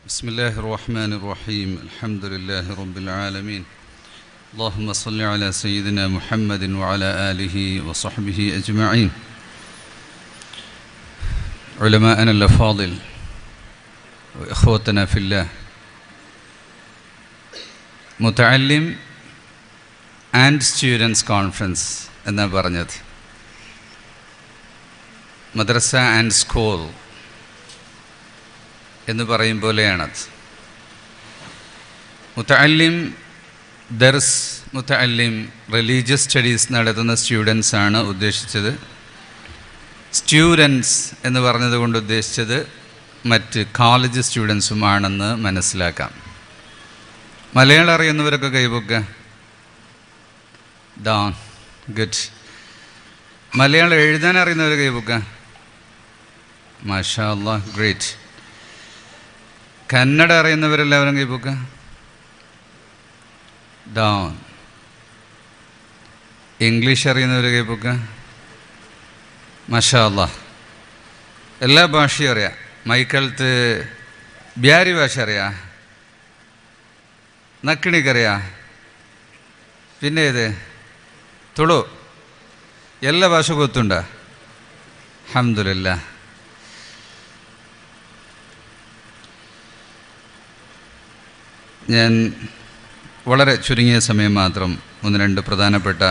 بسم الله الرحمن الرحيم الحمد لله رب العالمين اللهم صل على سيدنا محمد وعلى آله وصحبه أجمعين علماءنا الأفاضل وإخوتنا في الله മുതഅല്ലിം and students conference എന്നാണ് പറഞ്ഞത്. മദ്രസ and school എന്ന് പറയും പോലെയാണത്. മുതഅല്ലിം ദർസ്, മുതഅല്ലിം റിലീജിയസ് സ്റ്റഡീസ് നടത്തുന്ന സ്റ്റുഡൻസാണ് ഉദ്ദേശിച്ചത്. സ്റ്റുഡൻസ് എന്ന് പറഞ്ഞതുകൊണ്ട് ഉദ്ദേശിച്ചത് മറ്റ് കോളേജ് സ്റ്റുഡൻസുമാണെന്ന് മനസ്സിലാക്കാം. മലയാളം അറിയുന്നവരൊക്കെ കൈപൊക്കുക. Done good. മലയാളം എഴുതാൻ അറിയുന്നവർ കൈപൊക്കുക. മാഷാ അല്ലാഹ് ഗ്രേറ്റ്. കന്നഡ അറിയുന്നവരെല്ലാവരും കൈപൊക്കുക. ഡോൺ. ഇംഗ്ലീഷ് അറിയുന്നവർ കൈപൊക്കുക. മാഷാ അല്ലാഹ്. എല്ലാ ഭാഷയും അറിയാം. മൈക്കലത്ത് ബ്യാരി ഭാഷ അറിയാം, നക്കിണിക്കറിയാ, പിന്നെ ഇത് തുളു, എല്ലാ ഭാഷ ಗೊತ್ತುಂಡ. അൽഹംദുലില്ലാഹ്. ഞാൻ വളരെ ചുരുങ്ങിയ സമയം മാത്രം ഒന്ന് രണ്ട് പ്രധാനപ്പെട്ട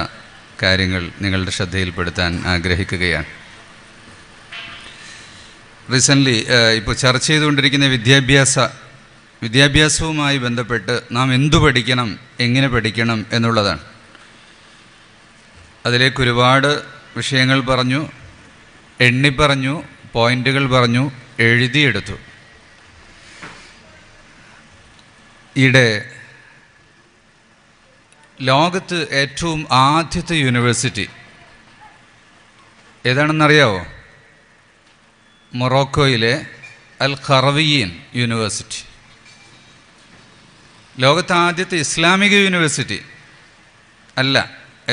കാര്യങ്ങൾ നിങ്ങളുടെ ശ്രദ്ധയിൽപ്പെടുത്താൻ ആഗ്രഹിക്കുകയാണ്. റീസെൻ്റ്ലി ഇപ്പോൾ ചർച്ച ചെയ്തുകൊണ്ടിരിക്കുന്ന വിദ്യാഭ്യാസവുമായി ബന്ധപ്പെട്ട് നാം എന്തു പഠിക്കണം, എങ്ങനെ പഠിക്കണം എന്നുള്ളതാണ്. അതിലേക്ക് ഒരുപാട് വിഷയങ്ങൾ പറഞ്ഞു, എണ്ണിപ്പറഞ്ഞു, പോയിൻ്റുകൾ പറഞ്ഞു, എഴുതിയെടുത്തു. ഈയിടെ ലോകത്ത് ഏറ്റവും ആദ്യത്തെ യൂണിവേഴ്സിറ്റി ഏതാണെന്നറിയാവോ? മൊറോക്കോയിലെ അൽ ഖറവിയ്യീൻ യൂണിവേഴ്സിറ്റി. ലോകത്തെ ആദ്യത്തെ ഇസ്ലാമിക യൂണിവേഴ്സിറ്റി അല്ല,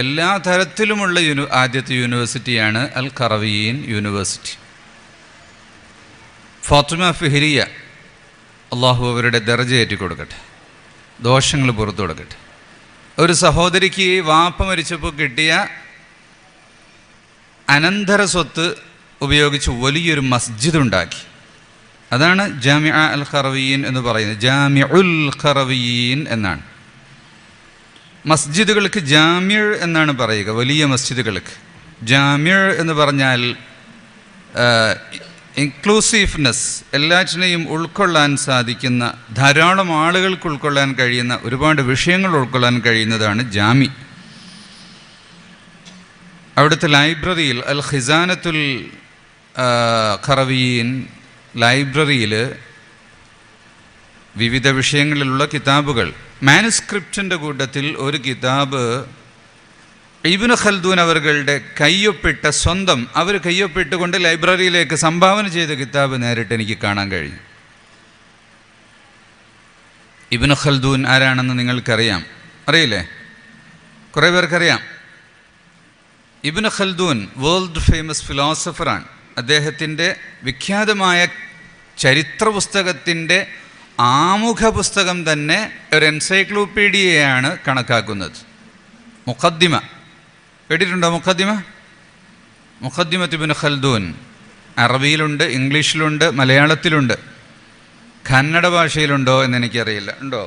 എല്ലാ തരത്തിലുമുള്ള ആദ്യത്തെ യൂണിവേഴ്സിറ്റിയാണ് അൽ ഖറവിയ്യീൻ യൂണിവേഴ്സിറ്റി. ഫാത്തിമ ഫിഹ്രിയ, അള്ളാഹു അവരുടെ ദർജ ഏറ്റിക്കൊടുക്കട്ടെ, ദോഷങ്ങൾ പുറത്തു കൊടുക്കട്ടെ. ഒരു സഹോദരിക്ക് വാപ്പ മരിച്ചപ്പോൾ കിട്ടിയ അനന്തര സ്വത്ത് ഉപയോഗിച്ച് വലിയൊരു മസ്ജിദ് ഉണ്ടാക്കി. അതാണ് ജാമിഅ അൽ ഖറവിയ്യീൻ എന്ന് പറയുന്നത്. ജാമിഉൽ ഖറവിയ്യീൻ എന്നാണ്. മസ്ജിദുകൾക്ക് ജാമിഅ എന്നാണ് പറയുക, വലിയ മസ്ജിദുകൾക്ക്. ജാമിഅ എന്ന് പറഞ്ഞാൽ ഇൻക്ലൂസീവ്നെസ്, എല്ലാറ്റിനെയും ഉൾക്കൊള്ളാൻ സാധിക്കുന്ന, ധാരാളം ആളുകൾക്ക് ഉൾക്കൊള്ളാൻ കഴിയുന്ന, ഒരുപാട് വിഷയങ്ങൾ ഉൾക്കൊള്ളാൻ കഴിയുന്നതാണ് ജാമി. അവിടുത്തെ ലൈബ്രറിയിൽ അൽ ഖിസാനത്തുൽ ഖറവിയ്യീൻ ലൈബ്രറിയിൽ വിവിധ വിഷയങ്ങളിലുള്ള കിതാബുകൾ, മാനുസ്ക്രിപ്റ്റിൻ്റെ കൂട്ടത്തിൽ ഒരു കിതാബ് ഇബ്നു ഖൽദൂൻ അവരുടെ കയ്യൊപ്പിട്ട, സ്വന്തം അവർ കയ്യൊപ്പിട്ടുകൊണ്ട് ലൈബ്രറിയിലേക്ക് സംഭാവന ചെയ്ത കിതാബ് നേരിട്ട് എനിക്ക് കാണാൻ കഴിഞ്ഞു. ഇബ്നു ഖൽദൂൻ ആരാണെന്ന് നിങ്ങൾക്കറിയാം, അറിയില്ലേ? കുറേ പേർക്കറിയാം. ഇബ്നു ഖൽദൂൻ വേൾഡ് ഫേമസ് ഫിലോസഫറാണ്. അദ്ദേഹത്തിൻ്റെ വിഖ്യാതമായ ചരിത്ര പുസ്തകത്തിൻ്റെ ആമുഖ പുസ്തകം തന്നെ ഒരു എൻസൈക്ലോപീഡിയയാണ് കണക്കാക്കുന്നത്. മുഖദ്ദിമ കേട്ടിട്ടുണ്ടോ? മുഖദ്ദിമത്ത് ഇബ്നു ഖൽദൂൻ. അറബിയിലുണ്ട്, ഇംഗ്ലീഷിലുണ്ട്, മലയാളത്തിലുണ്ട്. കന്നഡ ഭാഷയിലുണ്ടോ എന്നെനിക്കറിയില്ല. ഉണ്ടോ?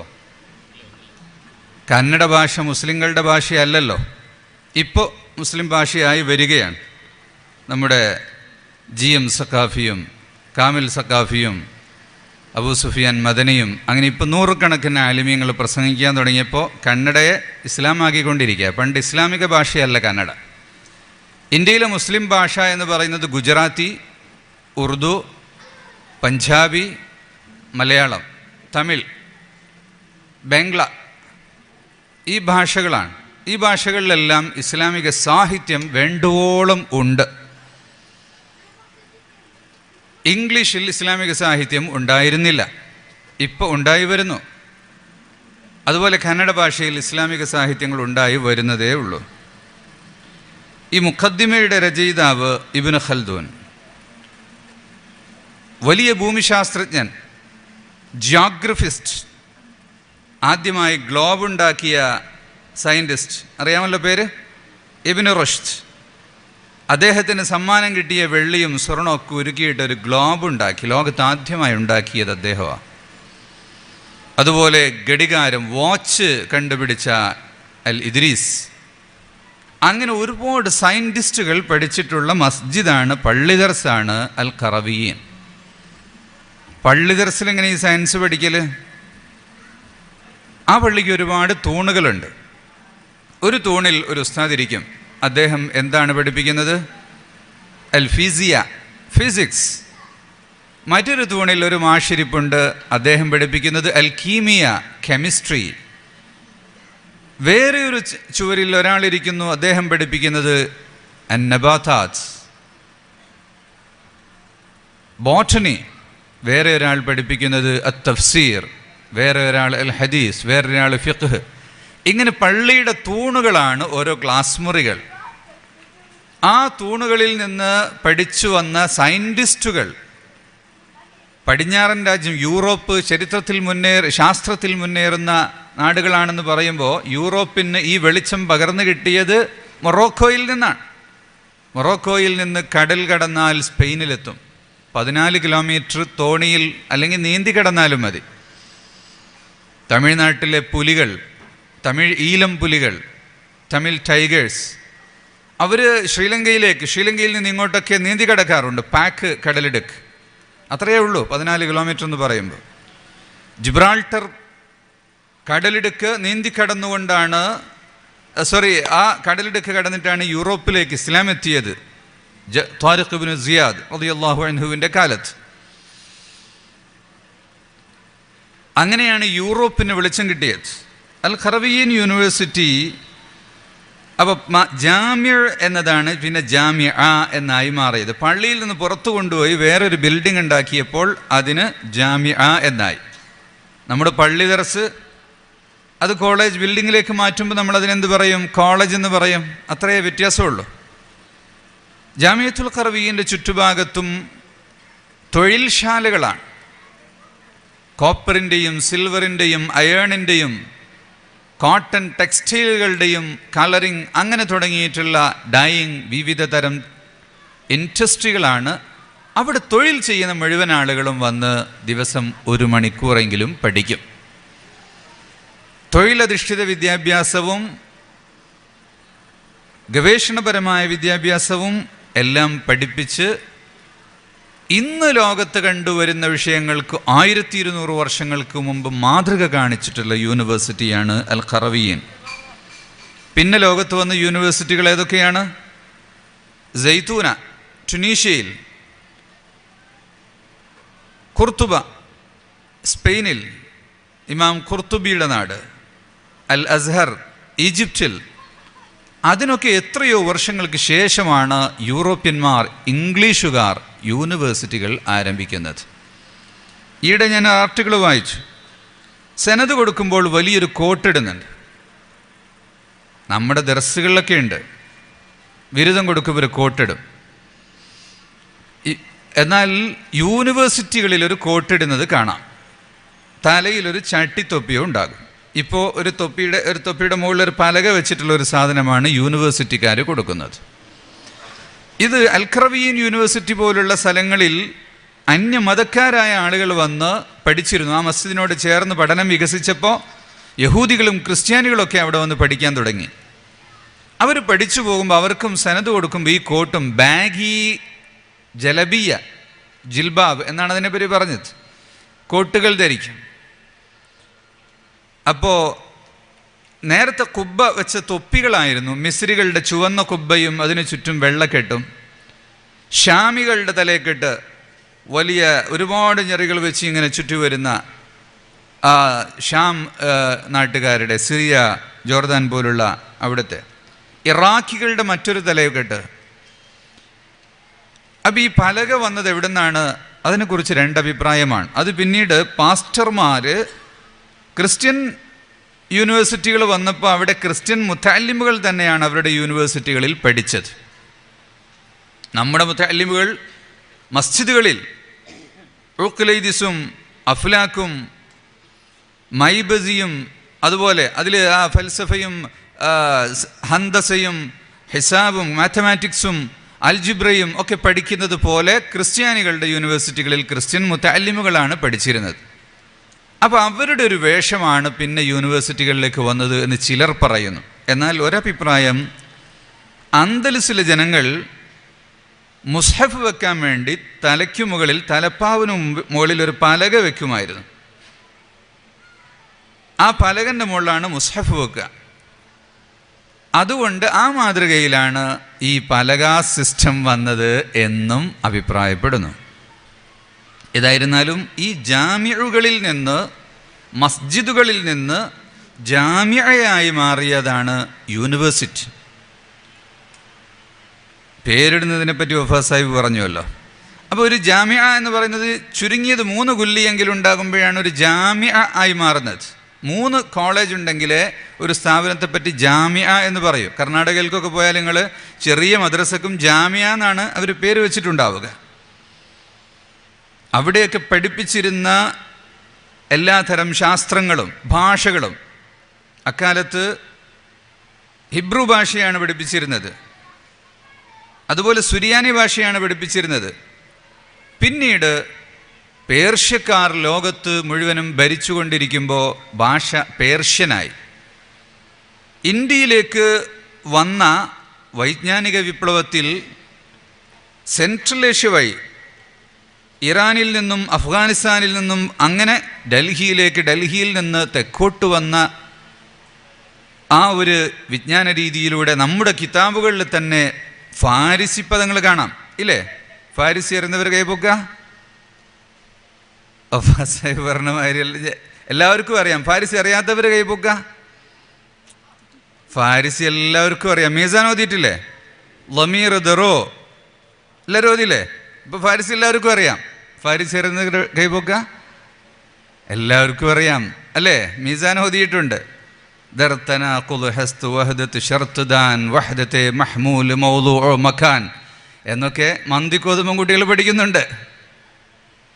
കന്നഡ ഭാഷ മുസ്ലിങ്ങളുടെ ഭാഷയല്ലല്ലോ, ഇപ്പോൾ മുസ്ലിം ഭാഷയായി വരികയാണ്. നമ്മുടെ GM സഖാഫിയും കാമിൽ സഖാഫിയും അബൂ സുഫിയാൻ മദനിയും അങ്ങനെ ഇപ്പോൾ നൂറുകണക്കിന് ആലിമീങ്ങൾ പ്രസംഗിക്കാൻ തുടങ്ങിയപ്പോൾ കന്നഡയെ ഇസ്ലാമാക്കിക്കൊണ്ടിരിക്കുക. പണ്ട് ഇസ്ലാമിക ഭാഷയല്ല കന്നഡ. ഇന്ത്യയിലെ മുസ്ലിം ഭാഷ എന്ന് പറയുന്നത് ഗുജറാത്തി, ഉറുദു, പഞ്ചാബി, മലയാളം, തമിഴ്, ബംഗ്ല, ഈ ഭാഷകളാണ്. ഈ ഭാഷകളിലെല്ലാം ഇസ്ലാമിക സാഹിത്യം വേണ്ടുവോളം ഉണ്ട്. ഇംഗ്ലീഷിൽ ഇസ്ലാമിക സാഹിത്യം ഉണ്ടായിരുന്നില്ല, ഇപ്പോൾ ഉണ്ടായി വരുന്നു. അതുപോലെ കന്നഡ ഭാഷയിൽ ഇസ്ലാമിക സാഹിത്യങ്ങൾ ഉണ്ടായി വരുന്നതേ ഉള്ളൂ. ഈ മുഖദ്ദിമയുടെ രചയിതാവ് ഇബ്നു ഖൽദൂൻ വലിയ ഭൂമിശാസ്ത്രജ്ഞൻ, ജിയോഗ്രഫിസ്റ്റ്, ആദ്യമായി ഗ്ലോബ് ഉണ്ടാക്കിയ സയൻറ്റിസ്റ്റ് അറിയാമല്ലോ പേര്, ഇബ്നു റുഷ്ദ്. അദ്ദേഹത്തിന് സമ്മാനം കിട്ടിയ വെള്ളിയും സ്വർണമൊക്കെ ഉരുക്കിയിട്ടൊരു ഗ്ലോബ് ഉണ്ടാക്കി, ലോകത്ത് ആദ്യമായി ഉണ്ടാക്കിയത് അദ്ദേഹമാണ്. അതുപോലെ ഘടികാരം, വാച്ച് കണ്ടുപിടിച്ച അൽ ഇദ്രീസ്. അങ്ങനെ ഒരുപാട് സയൻറ്റിസ്റ്റുകൾ പഠിച്ചിട്ടുള്ള മസ്ജിദാണ്, പള്ളി ദർസാണ് അൽ ഖറവിയ്യീൻ. പള്ളി ദർസിൽ എങ്ങനെ ഈ സയൻസ് പഠിക്കൽ? ആ പള്ളിക്ക് ഒരുപാട് തൂണുകളുണ്ട്. ഒരു തൂണിൽ ഒരു ഉസ്താദ് ഇരിക്കും. അദ്ദേഹം എന്താണ് പഠിപ്പിക്കുന്നത്? അൽ ഫിസിയ, ഫിസിക്സ്. മറ്റൊരു തൂണിൽ ഒരു മാഷിരിപ്പുണ്ട്, അദ്ദേഹം പഠിപ്പിക്കുന്നത് അൽ കീമിയ, കെമിസ്ട്രി. വേറെ ഒരു ചുവരിൽ ഒരാളിരിക്കുന്നു, അദ്ദേഹം പഠിപ്പിക്കുന്നത് അൻ നബാതാത്ത്, ബോട്ടണി. വേറെ ഒരാൾ പഠിപ്പിക്കുന്നത് അൽ തഫ്സീർ, വേറെ ഒരാൾ അൽ ഹദീസ്, വേറൊരാൾ ഫിഖ്ഹ്. ഇങ്ങനെ പള്ളിയുടെ തൂണുകളാണ് ഓരോ ക്ലാസ് മുറികൾ. ആ തൂണുകളിൽ നിന്ന് പഠിച്ചു വന്ന സയൻറ്റിസ്റ്റുകൾ, പടിഞ്ഞാറൻ രാജ്യം യൂറോപ്പ് ശാസ്ത്രത്തിൽ മുന്നേറുന്ന നാടുകളാണെന്ന് പറയുമ്പോൾ യൂറോപ്പിന് ഈ വെളിച്ചം പകർന്നു കിട്ടിയത് മൊറോക്കോയിൽ നിന്നാണ്. മൊറോക്കോയിൽ നിന്ന് കടൽ കടന്നാൽ സ്പെയിനിലെത്തും. 14 കിലോമീറ്റർ തോണിയിൽ അല്ലെങ്കിൽ നീന്തി കടന്നാലും മതി. തമിഴ്നാട്ടിലെ പുലികൾ, തമിഴ് ഈലം പുലികൾ, തമിഴ് ടൈഗേഴ്സ്, അവർ ശ്രീലങ്കയിൽ നിന്ന് ഇങ്ങോട്ടൊക്കെ നീന്തി കടക്കാറുണ്ട്. പാക്ക് കടലിടുക്ക് അത്രയേ ഉള്ളൂ, 14 കിലോമീറ്റർ എന്ന് പറയുമ്പോൾ. ജിബ്രാൾട്ടർ കടലിടുക്ക് നീന്തി കടന്നുകൊണ്ടാണ്, ആ കടലിടുക്ക് കടന്നിട്ടാണ് യൂറോപ്പിലേക്ക് ഇസ്ലാം എത്തിയത്, ത്വാരിഖ് ഇബ്നു സിയാദ് റളിയല്ലാഹു അൻഹുവിൻ്റെ കാലത്ത്. അങ്ങനെയാണ് യൂറോപ്പിന് വെളിച്ചം കിട്ടിയത്. അൽ ഖറവിയ്യീൻ യൂണിവേഴ്സിറ്റി. അപ്പോൾ ജാമ്യ എന്നതാണ് പിന്നെ ജാമ്യ എന്നായി മാറിയത്. പള്ളിയിൽ നിന്ന് പുറത്തു കൊണ്ടുപോയി വേറൊരു ബിൽഡിംഗ് ഉണ്ടാക്കിയപ്പോൾ അതിന് ജാമ്യ എന്നായി. നമ്മുടെ പള്ളി ദർസ് അത് കോളേജ് ബിൽഡിങ്ങിലേക്ക് മാറ്റുമ്പോൾ നമ്മളതിനെന്ത് പറയും? കോളേജ് എന്ന് പറയും. അത്രയേ വ്യത്യാസമുള്ളൂ. ജാമിയത്തുൽ ഖറവിയ്യീൻ്റെ ചുറ്റുഭാഗത്തും തൊഴിൽശാലകളാണ്. കോപ്പറിൻ്റെയും സിൽവറിൻ്റെയും അയേണിൻ്റെയും കോട്ടൺ ടെക്സ്റ്റൈലുകളുടെയും കളറിങ് അങ്ങനെ തുടങ്ങിയിട്ടുള്ള ഡൈയിങ്, വിവിധ തരം ഇൻഡസ്ട്രികളാണ്. അവിടെ തൊഴിൽ ചെയ്യുന്ന മുഴുവൻ ആളുകളും വന്ന് ദിവസം 1 മണിക്കൂറെങ്കിലും പഠിക്കും. തൊഴിലധിഷ്ഠിത വിദ്യാഭ്യാസവും ഗവേഷണപരമായ വിദ്യാഭ്യാസവും എല്ലാം പഠിപ്പിച്ച് ഇന്ന് ലോകത്ത് കണ്ടുവരുന്ന വിഷയങ്ങൾക്ക് 1200 വർഷങ്ങൾക്ക് മുമ്പ് മാതൃക കാണിച്ചിട്ടുള്ള യൂണിവേഴ്സിറ്റിയാണ് അൽ ഖറവിയ്യീൻ. പിന്നെ ലോകത്ത് വന്ന യൂണിവേഴ്സിറ്റികൾ ഏതൊക്കെയാണ്? സൈത്തൂന ടുണീഷ്യയിൽ, ഖുർത്തുബ സ്പെയിനിൽ, ഇമാം ഖുർത്തുബിയുടെ നാട്, അൽ അസ്ഹർ ഈജിപ്തിൽ. അതിനൊക്കെ എത്രയോ വർഷങ്ങൾക്ക് ശേഷമാണ് യൂറോപ്യന്മാർ, ഇംഗ്ലീഷുകാർ യൂണിവേഴ്സിറ്റികൾ ആരംഭിക്കുന്നത്. ഈയിടെ ഞാൻ ആർട്ടിക്കിൾ വായിച്ചു. സെനത് കൊടുക്കുമ്പോൾ വലിയൊരു കോട്ടിടുന്നുണ്ട്. നമ്മുടെ ദർസുകളിലൊക്കെ ഉണ്ട്, ബിരുദം കൊടുക്കുമ്പോൾ ഒരു കോട്ടിടും. എന്നാൽ യൂണിവേഴ്സിറ്റികളിൽ ഒരു കോട്ടിടുന്നത് കാണാം. തലയിലൊരു ചട്ടിത്തൊപ്പിയോ ഉണ്ടാകും. ഇപ്പോൾ ഒരു തൊപ്പിയുടെ മുകളിൽ ഒരു പലക വെച്ചിട്ടുള്ള ഒരു സാധനമാണ് യൂണിവേഴ്സിറ്റിക്കാർ കൊടുക്കുന്നത്. ഇത് അൽ ഖറവിയ്യീൻ യൂണിവേഴ്സിറ്റി പോലുള്ള സ്ഥലങ്ങളിൽ അന്യമതക്കാരായ ആളുകൾ വന്ന് പഠിച്ചിരുന്നു. ആ മസ്ജിദിനോട് ചേർന്ന് പഠനം വികസിച്ചപ്പോൾ യഹൂദികളും ക്രിസ്ത്യാനികളൊക്കെ അവിടെ വന്ന് പഠിക്കാൻ തുടങ്ങി. അവർ പഠിച്ചു പോകുമ്പോൾ അവർക്കും സനത് കൊടുക്കുമ്പോൾ ഈ കോട്ടും ബാഗി ജലബിയ ജിൽബാബ് എന്നാണ് അതിനെപ്പറ്റി പറഞ്ഞത്, കോട്ടുകൾ ധരിക്കും. അപ്പോൾ നേരത്തെ കുബ്ബ വെച്ച തൊപ്പികളായിരുന്നു. മിസ്രികളുടെ ചുവന്ന കുബ്ബയും അതിനു ചുറ്റും വെള്ളക്കെട്ടും, ഷാമികളുടെ തലയെക്കെട്ട് വലിയ ഒരുപാട് ഞെറികൾ വെച്ച് ഇങ്ങനെ ചുറ്റി വരുന്ന ഷാം നാട്ടുകാരുടെ, സിറിയ, ജോർദാൻ പോലുള്ള അവിടുത്തെ ഇറാഖികളുടെ മറ്റൊരു തലയെക്കെട്ട്. അപ്പം ഈ പലക വന്നത് എവിടെ നിന്നാണ്? അതിനെക്കുറിച്ച് 2 അഭിപ്രായമാണ്. അത് പിന്നീട് പാസ്റ്റർമാർ ക്രിസ്ത്യൻ യൂണിവേഴ്സിറ്റികൾ വന്നപ്പോൾ അവിടെ ക്രിസ്ത്യൻ മുത്തഅല്ലിമുകൾ തന്നെയാണ് അവരുടെ യൂണിവേഴ്സിറ്റികളിൽ പഠിച്ചത്. നമ്മുടെ മുത്തഅല്ലിമുകൾ മസ്ജിദുകളിൽ ഉഖ്ലൈദിസും അഫ്ലാക്കും മൈബസിയും അതുപോലെ അതിൽ ആ ഫൽസഫയും ഹന്തസയും ഹിസാബും മാത്തമാറ്റിക്സും അൽജിബ്രയും ഒക്കെ പഠിക്കുന്നത് പോലെ ക്രിസ്ത്യാനികളുടെ യൂണിവേഴ്സിറ്റികളിൽ ക്രിസ്ത്യൻ മുത്തഅല്ലിമുകളാണ് പഠിച്ചിരുന്നത്. അപ്പോൾ അവരുടെ ഒരു വേഷമാണ് പിന്നെ യൂണിവേഴ്സിറ്റികളിലേക്ക് വന്നത് എന്ന് ചിലർ പറയുന്നു. എന്നാൽ ഒരഭിപ്രായം, അന്തലസിലെ ജനങ്ങൾ മുസ്ഹഫ് വെക്കാൻ വേണ്ടി തലയ്ക്കു മുകളിൽ, തലപ്പാവിന് മുകളിൽ ഒരു പലക വെക്കുമായിരുന്നു. ആ പലകൻ്റെ മുകളിലാണ് മുസ്ഹഫ് വെക്കുക. അതുകൊണ്ട് ആ മാതൃകയിലാണ് ഈ പലക സിസ്റ്റം വന്നത് എന്നും അഭിപ്രായപ്പെടുന്നു. ഏതായിരുന്നാലും ഈ ജാമിഉകളിൽ നിന്ന്, മസ്ജിദുകളിൽ നിന്ന് ജാമിഅയായി മാറിയതാണ് യൂണിവേഴ്സിറ്റി. പേരിടുന്നതിനെ പറ്റി വഫാ സാഹിബ് പറഞ്ഞുവല്ലോ. അപ്പോൾ ഒരു ജാമിഅ എന്ന് പറയുന്നത് ചുരുങ്ങിയത് 3 കുല്ലിയെങ്കിലും ഉണ്ടാകുമ്പോഴാണ് ഒരു ജാമിഅ ആയി മാറുന്നത്. 3 കോളേജ് ഉണ്ടെങ്കിലേ ഒരു സ്ഥാപനത്തെപ്പറ്റി ജാമിഅ എന്ന് പറയൂ. കർണാടകയിലേക്കൊക്കെ പോയാൽ നിങ്ങൾ ചെറിയ മദ്രസക്കും ജാമിഅ എന്നാണ് അവർ പേര് വെച്ചിട്ടുണ്ടാവുക. അവിടെയൊക്കെ പഠിപ്പിച്ചിരുന്ന എല്ലാതരം ശാസ്ത്രങ്ങളും ഭാഷകളും, അക്കാലത്ത് ഹിബ്രു ഭാഷയാണ് പഠിപ്പിച്ചിരുന്നത്, അതുപോലെ സുറിയാനി ഭാഷയാണ് പഠിപ്പിച്ചിരുന്നത്. പിന്നീട് പേർഷ്യക്കാർ ലോകത്ത് മുഴുവനും ഭരിച്ചുകൊണ്ടിരിക്കുമ്പോൾ ഭാഷ പേർഷ്യനായി. ഇന്ത്യയിലേക്ക് വന്ന വൈജ്ഞാനിക വിപ്ലവത്തിൽ സെൻട്രൽ ഏഷ്യ വഴി ഇറാനിൽ നിന്നും അഫ്ഗാനിസ്ഥാനിൽ നിന്നും അങ്ങനെ ഡൽഹിയിലേക്ക്, ഡൽഹിയിൽ നിന്ന് തെക്കോട്ട് വന്ന ആ ഒരു വിജ്ഞാന രീതിയിലൂടെ നമ്മുടെ കിതാബുകളിൽ തന്നെ ഫാരിസി പദങ്ങൾ കാണാം, ഇല്ലേ? ഫാരിസി അറിയുന്നവർ കൈപ്പൊക്കുക. പറഞ്ഞ മാതിരി എല്ലാവർക്കും അറിയാം. ഫാരിസി അറിയാത്തവർ കൈപ്പൊക്കുക. ഫാരിസി എല്ലാവർക്കും അറിയാം. മീസാൻ ഓതിയിട്ടില്ലേ? ലമീർ ദറോ എല്ലാവരും ഓതിയില്ലേ? ഇപ്പോൾ ഫാരിസി എല്ലാവർക്കും അറിയാം. ഫാരിസി അറിയുന്നവർ കൈപ്പൊക്കുക. എല്ലാവർക്കും അറിയാം അല്ലേ? മീസാൻ ഓതിയിട്ടുണ്ട്. എന്നൊക്കെ മന്ദിക്കോതുമ്പം കുട്ടികൾ പഠിക്കുന്നുണ്ട്.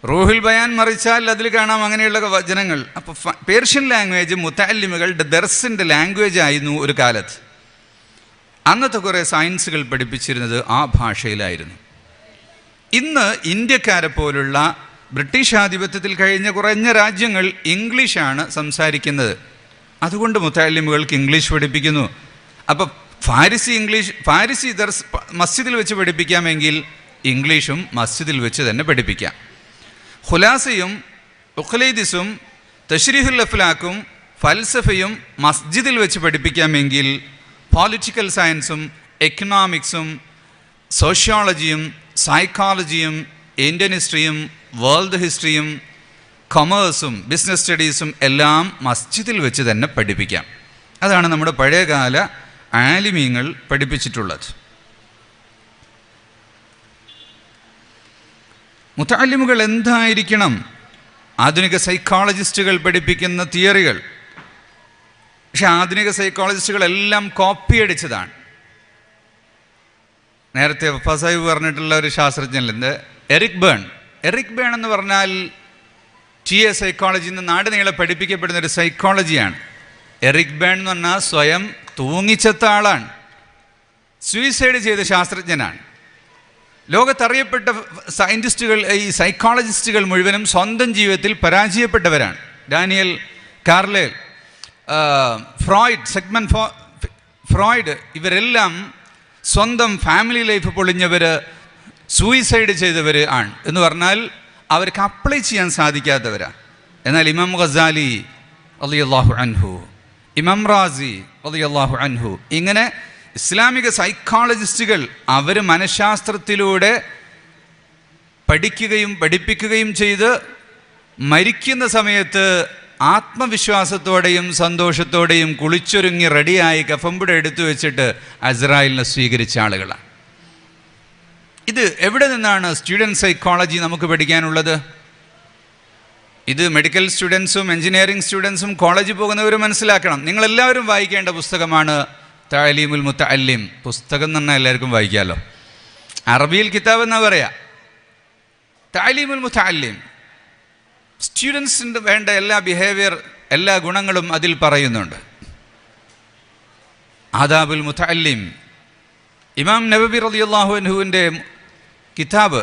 റൂഹുൽ ബയാൻ മറിച്ചാൽ അതിൽ കാണാം അങ്ങനെയുള്ള വചനങ്ങൾ. അപ്പോൾ പേർഷ്യൻ ലാംഗ്വേജ് മുത്തഅല്ലിമുകളുടെ ദർസിൻ്റെ ലാംഗ്വേജ് ആയിരുന്നു ഒരു കാലത്ത്. അന്നത്തെ കുറേ സയൻസുകൾ പഠിപ്പിച്ചിരുന്നത് ആ ഭാഷയിലായിരുന്നു. ഇന്ന് ഇന്ത്യക്കാരെ പോലുള്ള ബ്രിട്ടീഷ് ആധിപത്യത്തിൽ കഴിഞ്ഞ കുറഞ്ഞ രാജ്യങ്ങൾ ഇംഗ്ലീഷാണ് സംസാരിക്കുന്നത്. അതുകൊണ്ട് മുത്തഅല്ലിമുകൾക്ക് ഇംഗ്ലീഷ് പഠിപ്പിക്കുന്നു. അപ്പോൾ ഫാരിസി ദർസ് മസ്ജിദിൽ വെച്ച് പഠിപ്പിക്കാമെങ്കിൽ ഇംഗ്ലീഷും മസ്ജിദിൽ വെച്ച് തന്നെ പഠിപ്പിക്കാം. ഖുലാസയും ഉഖ്ലൈദിസും തശ്രീഹുൽ അഫ്ലാക്കും ഫൽസഫയും മസ്ജിദിൽ വെച്ച് പഠിപ്പിക്കാമെങ്കിൽ പൊളിറ്റിക്കൽ സയൻസും എക്കണോമിക്സും സോഷ്യോളജിയും സൈക്കോളജിയും ഇന്ത്യൻ ഹിസ്റ്ററിയും വേൾഡ് ഹിസ്റ്ററിയും കൊമേഴ്സും ബിസിനസ് സ്റ്റഡീസും എല്ലാം മസ്ജിദിൽ വെച്ച് തന്നെ പഠിപ്പിക്കാം. അതാണ് നമ്മുടെ പഴയകാല ആലിമീങ്ങൾ പഠിപ്പിച്ചിട്ടുള്ളത്. മുത്തഅല്ലിമുകൾ എന്തായിരിക്കണം? ആധുനിക സൈക്കോളജിസ്റ്റുകൾ പഠിപ്പിക്കുന്ന തിയറികൾ. പക്ഷെ ആധുനിക സൈക്കോളജിസ്റ്റുകളെല്ലാം കോപ്പി അടിച്ചതാണ്. നേരത്തെ വഫാ സാഹിബ് പറഞ്ഞിട്ടുള്ള ഒരു ശാസ്ത്രജ്ഞനുണ്ട്, എറിക് ബേൺ എന്ന് പറഞ്ഞാൽ TA സൈക്കോളജി എന്ന് നാട് നീളെ പഠിപ്പിക്കപ്പെടുന്ന ഒരു സൈക്കോളജിയാണ്. എറിക് ബേൺ എന്ന് പറഞ്ഞാൽ സ്വയം തൂങ്ങിച്ചത്ത ആളാണ്, സൂയിസൈഡ് ചെയ്ത ശാസ്ത്രജ്ഞനാണ്. ലോകത്തറിയപ്പെട്ട സയൻറ്റിസ്റ്റുകൾ, ഈ സൈക്കോളജിസ്റ്റുകൾ മുഴുവനും സ്വന്തം ജീവിതത്തിൽ പരാജയപ്പെട്ടവരാണ്. ഡാനിയൽ കാർലൈൽ, ഫ്രോയിഡ് ഇവരെല്ലാം സ്വന്തം ഫാമിലി ലൈഫ് പൊളിഞ്ഞവർ, സൂയിസൈഡ് ചെയ്തവർ ആണ്. എന്ന് പറഞ്ഞാൽ അവർക്ക് അപ്ലൈ ചെയ്യാൻ സാധിക്കാത്തവരാണ്. എന്നാൽ ഇമാം ഗസാലി റളിയല്ലാഹു അൻഹു, ഇമാം റാസി റളിയല്ലാഹു അൻഹു, ഇങ്ങനെ ഇസ്ലാമിക സൈക്കോളജിസ്റ്റുകൾ അവർ മനഃശാസ്ത്രത്തിലൂടെ പഠിക്കുകയും പഠിപ്പിക്കുകയും ചെയ്ത് മരിക്കുന്ന സമയത്ത് ആത്മവിശ്വാസത്തോടെയും സന്തോഷത്തോടെയും കുളിച്ചൊരുങ്ങി റെഡിയായി കഫംപുട എടുത്തു വെച്ചിട്ട് അസ്രായിലിനെ സ്വീകരിച്ച ആളുകളാണ്. ഇത് എവിടെ നിന്നാണ് സ്റ്റുഡൻറ് സൈക്കോളജി നമുക്ക് പഠിക്കാനുള്ളത്? ഇത് മെഡിക്കൽ സ്റ്റുഡൻസും എഞ്ചിനീയറിംഗ് സ്റ്റുഡൻസും കോളേജിൽ പോകുന്നവരും മനസ്സിലാക്കണം. നിങ്ങളെല്ലാവരും വായിക്കേണ്ട പുസ്തകമാണ് തഅലീമുൽ മുത്തഅല്ലിം. പുസ്തകം എന്ന് പറഞ്ഞാൽ എല്ലാവർക്കും വായിക്കാമല്ലോ. അറബിയിൽ കിതാബ് എന്നാ പറയാ. തഅലീമുൽ മുത്തഅല്ലിം, സ്റ്റുഡൻസിന് വേണ്ട എല്ലാ ബിഹേവിയർ, എല്ലാ ഗുണങ്ങളും അതിൽ പറയുന്നുണ്ട്. ആദാബുൽ മുതഅല്ലിം ഇമാം നവവി റളിയല്ലാഹു അൻഹുവിൻ്റെ കിതാബ്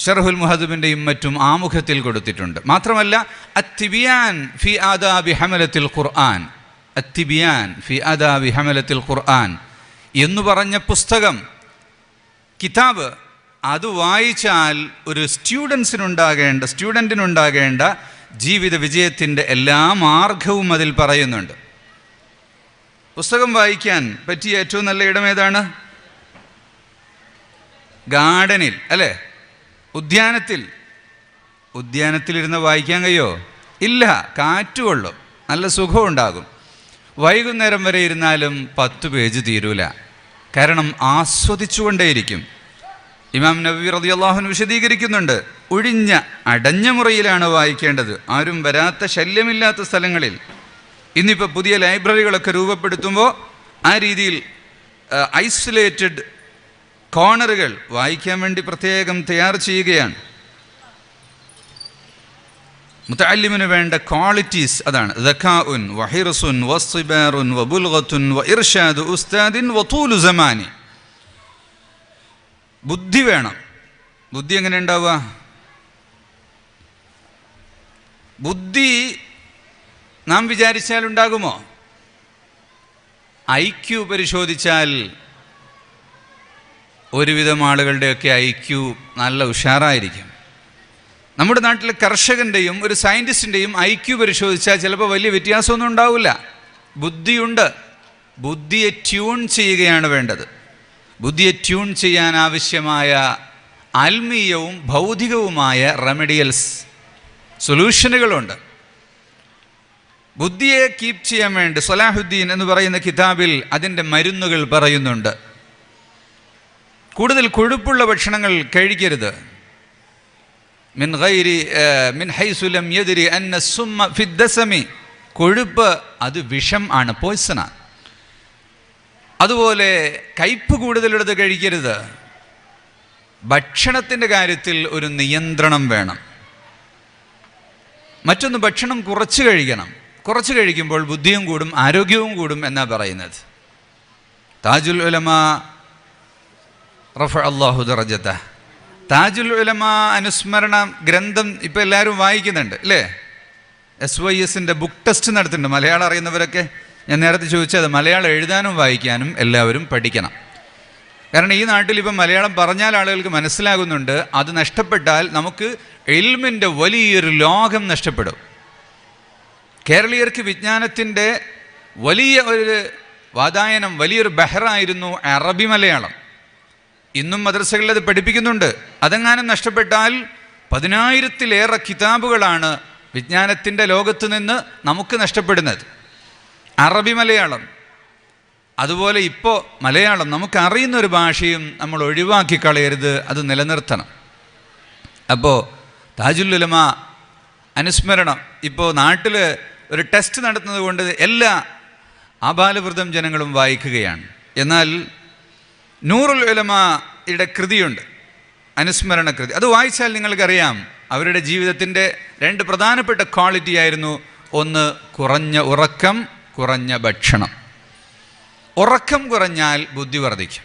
ശർഹുൽ മുഹദ്ദിബിൻ്റെയും മറ്റും ആമുഖത്തിൽ കൊടുത്തിട്ടുണ്ട്. മാത്രമല്ല അത്തിബിയാൻ ഫി ആദാബി ഹമലത്തിൽ ഖുർആൻ, അത്തിബിയാൻ ഫി ആദാബി ഹമലത്തിൽ ഖുർആൻ എന്ന് പറഞ്ഞ പുസ്തകം, കിതാബ്, അത് വായിച്ചാൽ ഒരു സ്റ്റുഡൻറ്റിനുണ്ടാകേണ്ട ജീവിത വിജയത്തിൻ്റെ എല്ലാ മാർഗവും അതിൽ പറയുന്നുണ്ട്. പുസ്തകം വായിക്കാൻ പറ്റിയ ഏറ്റവും നല്ല ഇടം ഏതാണ്? ഗാർഡനിൽ, അല്ലേ? ഉദ്യാനത്തിലിരുന്ന് വായിക്കാൻ കഴിയോ? ഇല്ല, കാറ്റ് കൊള്ളും, നല്ല സുഖമുണ്ടാകും. വൈകുന്നേരം വരെ ഇരുന്നാലും 10 പേജ് തീരൂല, കാരണം ആസ്വദിച്ചുകൊണ്ടേയിരിക്കും. ഇമാം നവവി റളിയല്ലാഹു അൻഹു വിശദീകരിക്കുന്നുണ്ട്, അടഞ്ഞ മുറിയിലാണ് വായിക്കേണ്ടത്, ആരും വരാത്ത, ശല്യമില്ലാത്ത സ്ഥലങ്ങളിൽ. ഇന്നിപ്പോൾ പുതിയ ലൈബ്രറികളൊക്കെ രൂപപ്പെടുത്തുമ്പോൾ ആ രീതിയിൽ ഐസൊലേറ്റഡ് കോർണറുകൾ വായിക്കാൻ വേണ്ടി പ്രത്യേകം തയ്യാർ ചെയ്യുകയാണ്. മുതഅല്ലിമിന് വേണ്ട ക്വാളിറ്റീസ് അതാണ്: ദക്കാഉൻ വഹിർസുൻ വസ്തിബാറുൻ വബുൽഗത്തുൻ വഇർഷാദു ഉസ്താദിൻ വതൂലു സമാനി. ബുദ്ധി വേണം. ബുദ്ധി എങ്ങനെ ഉണ്ടാവുക? ബുദ്ധി നാം വിചാരിച്ചാൽ ഉണ്ടാകുമോ? IQ പരിശോധിച്ചാൽ ഒരുവിധം ആളുകളുടെയൊക്കെ IQ നല്ല ഉഷാറായിരിക്കും. നമ്മുടെ നാട്ടിലെ കർഷകൻ്റെയും ഒരു സയൻറ്റിസ്റ്റിൻ്റെയും IQ പരിശോധിച്ചാൽ ചിലപ്പോൾ വലിയ വ്യത്യാസമൊന്നും ഉണ്ടാവില്ല. ബുദ്ധിയുണ്ട്. ബുദ്ധിയെ ട്യൂൺ ചെയ്യുകയാണ് വേണ്ടത്. ബുദ്ധിയെ ട്യൂൺ ചെയ്യാൻ ആവശ്യമായ ആത്മീയവും ഭൗതികവുമായ റെമഡിയൽസ്, സൊല്യൂഷനുകളുണ്ട്. ബുദ്ധിയെ കീപ്പ് ചെയ്യാൻ വേണ്ടി സലാഹുദ്ദീൻ എന്ന് പറയുന്ന കിതാബിൽ അതിൻ്റെ മരുന്നുകൾ പറയുന്നുണ്ട്. കൂടുതൽ കൊഴുപ്പുള്ള ഭക്ഷണങ്ങൾ കഴിക്കരുത്. മിൻ ഹൈസു ലം യദ്രി അന്ന സുമ്മ ഫിദ്ദസമി. കൊഴുപ്പ് അത് വിഷം ആണ്, പോയ്സണാണ്. അതുപോലെ കയ്പ് കൂടുതലെടുത്ത് കഴിക്കരുത്. ഭക്ഷണത്തിൻ്റെ കാര്യത്തിൽ ഒരു നിയന്ത്രണം വേണം. മറ്റൊന്ന്, ഭക്ഷണം കുറച്ച് കഴിക്കണം. കുറച്ച് കഴിക്കുമ്പോൾ ബുദ്ധിയും കൂടും, ആരോഗ്യവും കൂടും എന്നാണ് പറയുന്നത്. താജുൽ ഉലമാ റഫഅ അല്ലാഹു ദറജതഹ, താജുൽ ഉലമാ അനുസ്മരണ ഗ്രന്ഥം ഇപ്പോൾ എല്ലാവരും വായിക്കുന്നുണ്ട്, അല്ലേ? SYSൻ്റെ ബുക്ക് ടെസ്റ്റ് നടത്തുന്നുണ്ട്. മലയാളം അറിയുന്നവരൊക്കെ, ഞാൻ നേരത്തെ ചോദിച്ചത്, മലയാളം എഴുതാനും വായിക്കാനും എല്ലാവരും പഠിക്കണം. കാരണം ഈ നാട്ടിൽ ഇപ്പം മലയാളം പറഞ്ഞാൽ ആളുകൾക്ക് മനസ്സിലാകുന്നുണ്ട്. അത് നഷ്ടപ്പെട്ടാൽ നമുക്ക് ഇൽമിൻ്റെ വലിയൊരു ലോകം നഷ്ടപ്പെടും. കേരളീയർക്ക് വിജ്ഞാനത്തിൻ്റെ വലിയ ഒരു വാതായനം, വലിയൊരു ബഹറായിരുന്നു അറബി മലയാളം. ഇന്നും മദ്രസകളിൽ അത് പഠിപ്പിക്കുന്നുണ്ട്. അതെങ്ങാനും നഷ്ടപ്പെട്ടാൽ 10,000-ലേറെ കിതാബുകളാണ് വിജ്ഞാനത്തിൻ്റെ ലോകത്ത് നിന്ന് നമുക്ക് നഷ്ടപ്പെടുന്നത്. അറബി മലയാളം, അതുപോലെ ഇപ്പോൾ മലയാളം, നമുക്കറിയുന്നൊരു ഭാഷയും നമ്മൾ ഒഴിവാക്കി കളയരുത്, അത് നിലനിർത്തണം. അപ്പോൾ താജുൽ ഉലമ അനുസ്മരണം ഇപ്പോൾ നാട്ടിൽ ഒരു ടെസ്റ്റ് നടത്തുന്നത് കൊണ്ട് എല്ലാ ആബാലവൃദ്ധം ജനങ്ങളും വായിക്കുകയാണ്. എന്നാൽ നൂറുൽ ഉലമയുടെ കൃതിയുണ്ട്, അനുസ്മരണ കൃതി. അത് വായിച്ചാൽ നിങ്ങൾക്കറിയാം അവരുടെ ജീവിതത്തിൻ്റെ 2 പ്രധാനപ്പെട്ട ക്വാളിറ്റി ആയിരുന്നു. ഒന്ന്, കുറഞ്ഞ ഉറക്കം, കുറഞ്ഞ ഭക്ഷണം. ഉറക്കം കുറഞ്ഞാൽ ബുദ്ധി വർദ്ധിക്കും,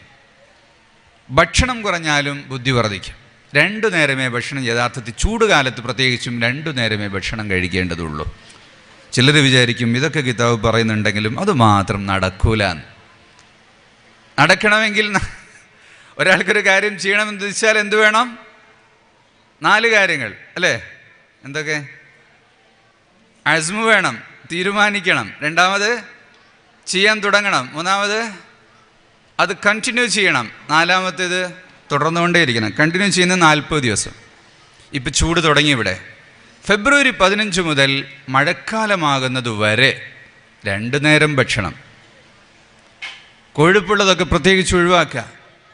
ഭക്ഷണം കുറഞ്ഞാലും ബുദ്ധി വർദ്ധിക്കും. 2 നേരമേ ഭക്ഷണം, യഥാർത്ഥത്തിൽ ചൂടുകാലത്ത് പ്രത്യേകിച്ചും 2 നേരമേ ഭക്ഷണം കഴിക്കേണ്ടതുള്ളൂ. ചിലർ വിചാരിക്കും ഇതൊക്കെ കിതാബ് പറയുന്നുണ്ടെങ്കിലും അത് മാത്രം നടക്കൂല. നടക്കണമെങ്കിൽ ഒരാൾക്കൊരു കാര്യം ചെയ്യണമെന്ന് വെച്ചാൽ എന്ത് വേണം? 4 കാര്യങ്ങൾ, അല്ലേ? എന്തൊക്കെ? അസ്മു വേണം, തീരുമാനിക്കണം. 2ാമത് ചെയ്യാൻ തുടങ്ങണം. 3ാമത് അത് കണ്ടിന്യൂ ചെയ്യണം. 4ാമത്തേത് തുടർന്നുകൊണ്ടേയിരിക്കണം. കണ്ടിന്യൂ ചെയ്യുന്ന 40 ദിവസം. ഇപ്പം ചൂട് തുടങ്ങി. ഇവിടെ ഫെബ്രുവരി 15 മുതൽ മഴക്കാലമാകുന്നത് വരെ 2 നേരം ഭക്ഷണം. കൊഴുപ്പുള്ളതൊക്കെ പ്രത്യേകിച്ച് ഒഴിവാക്കുക.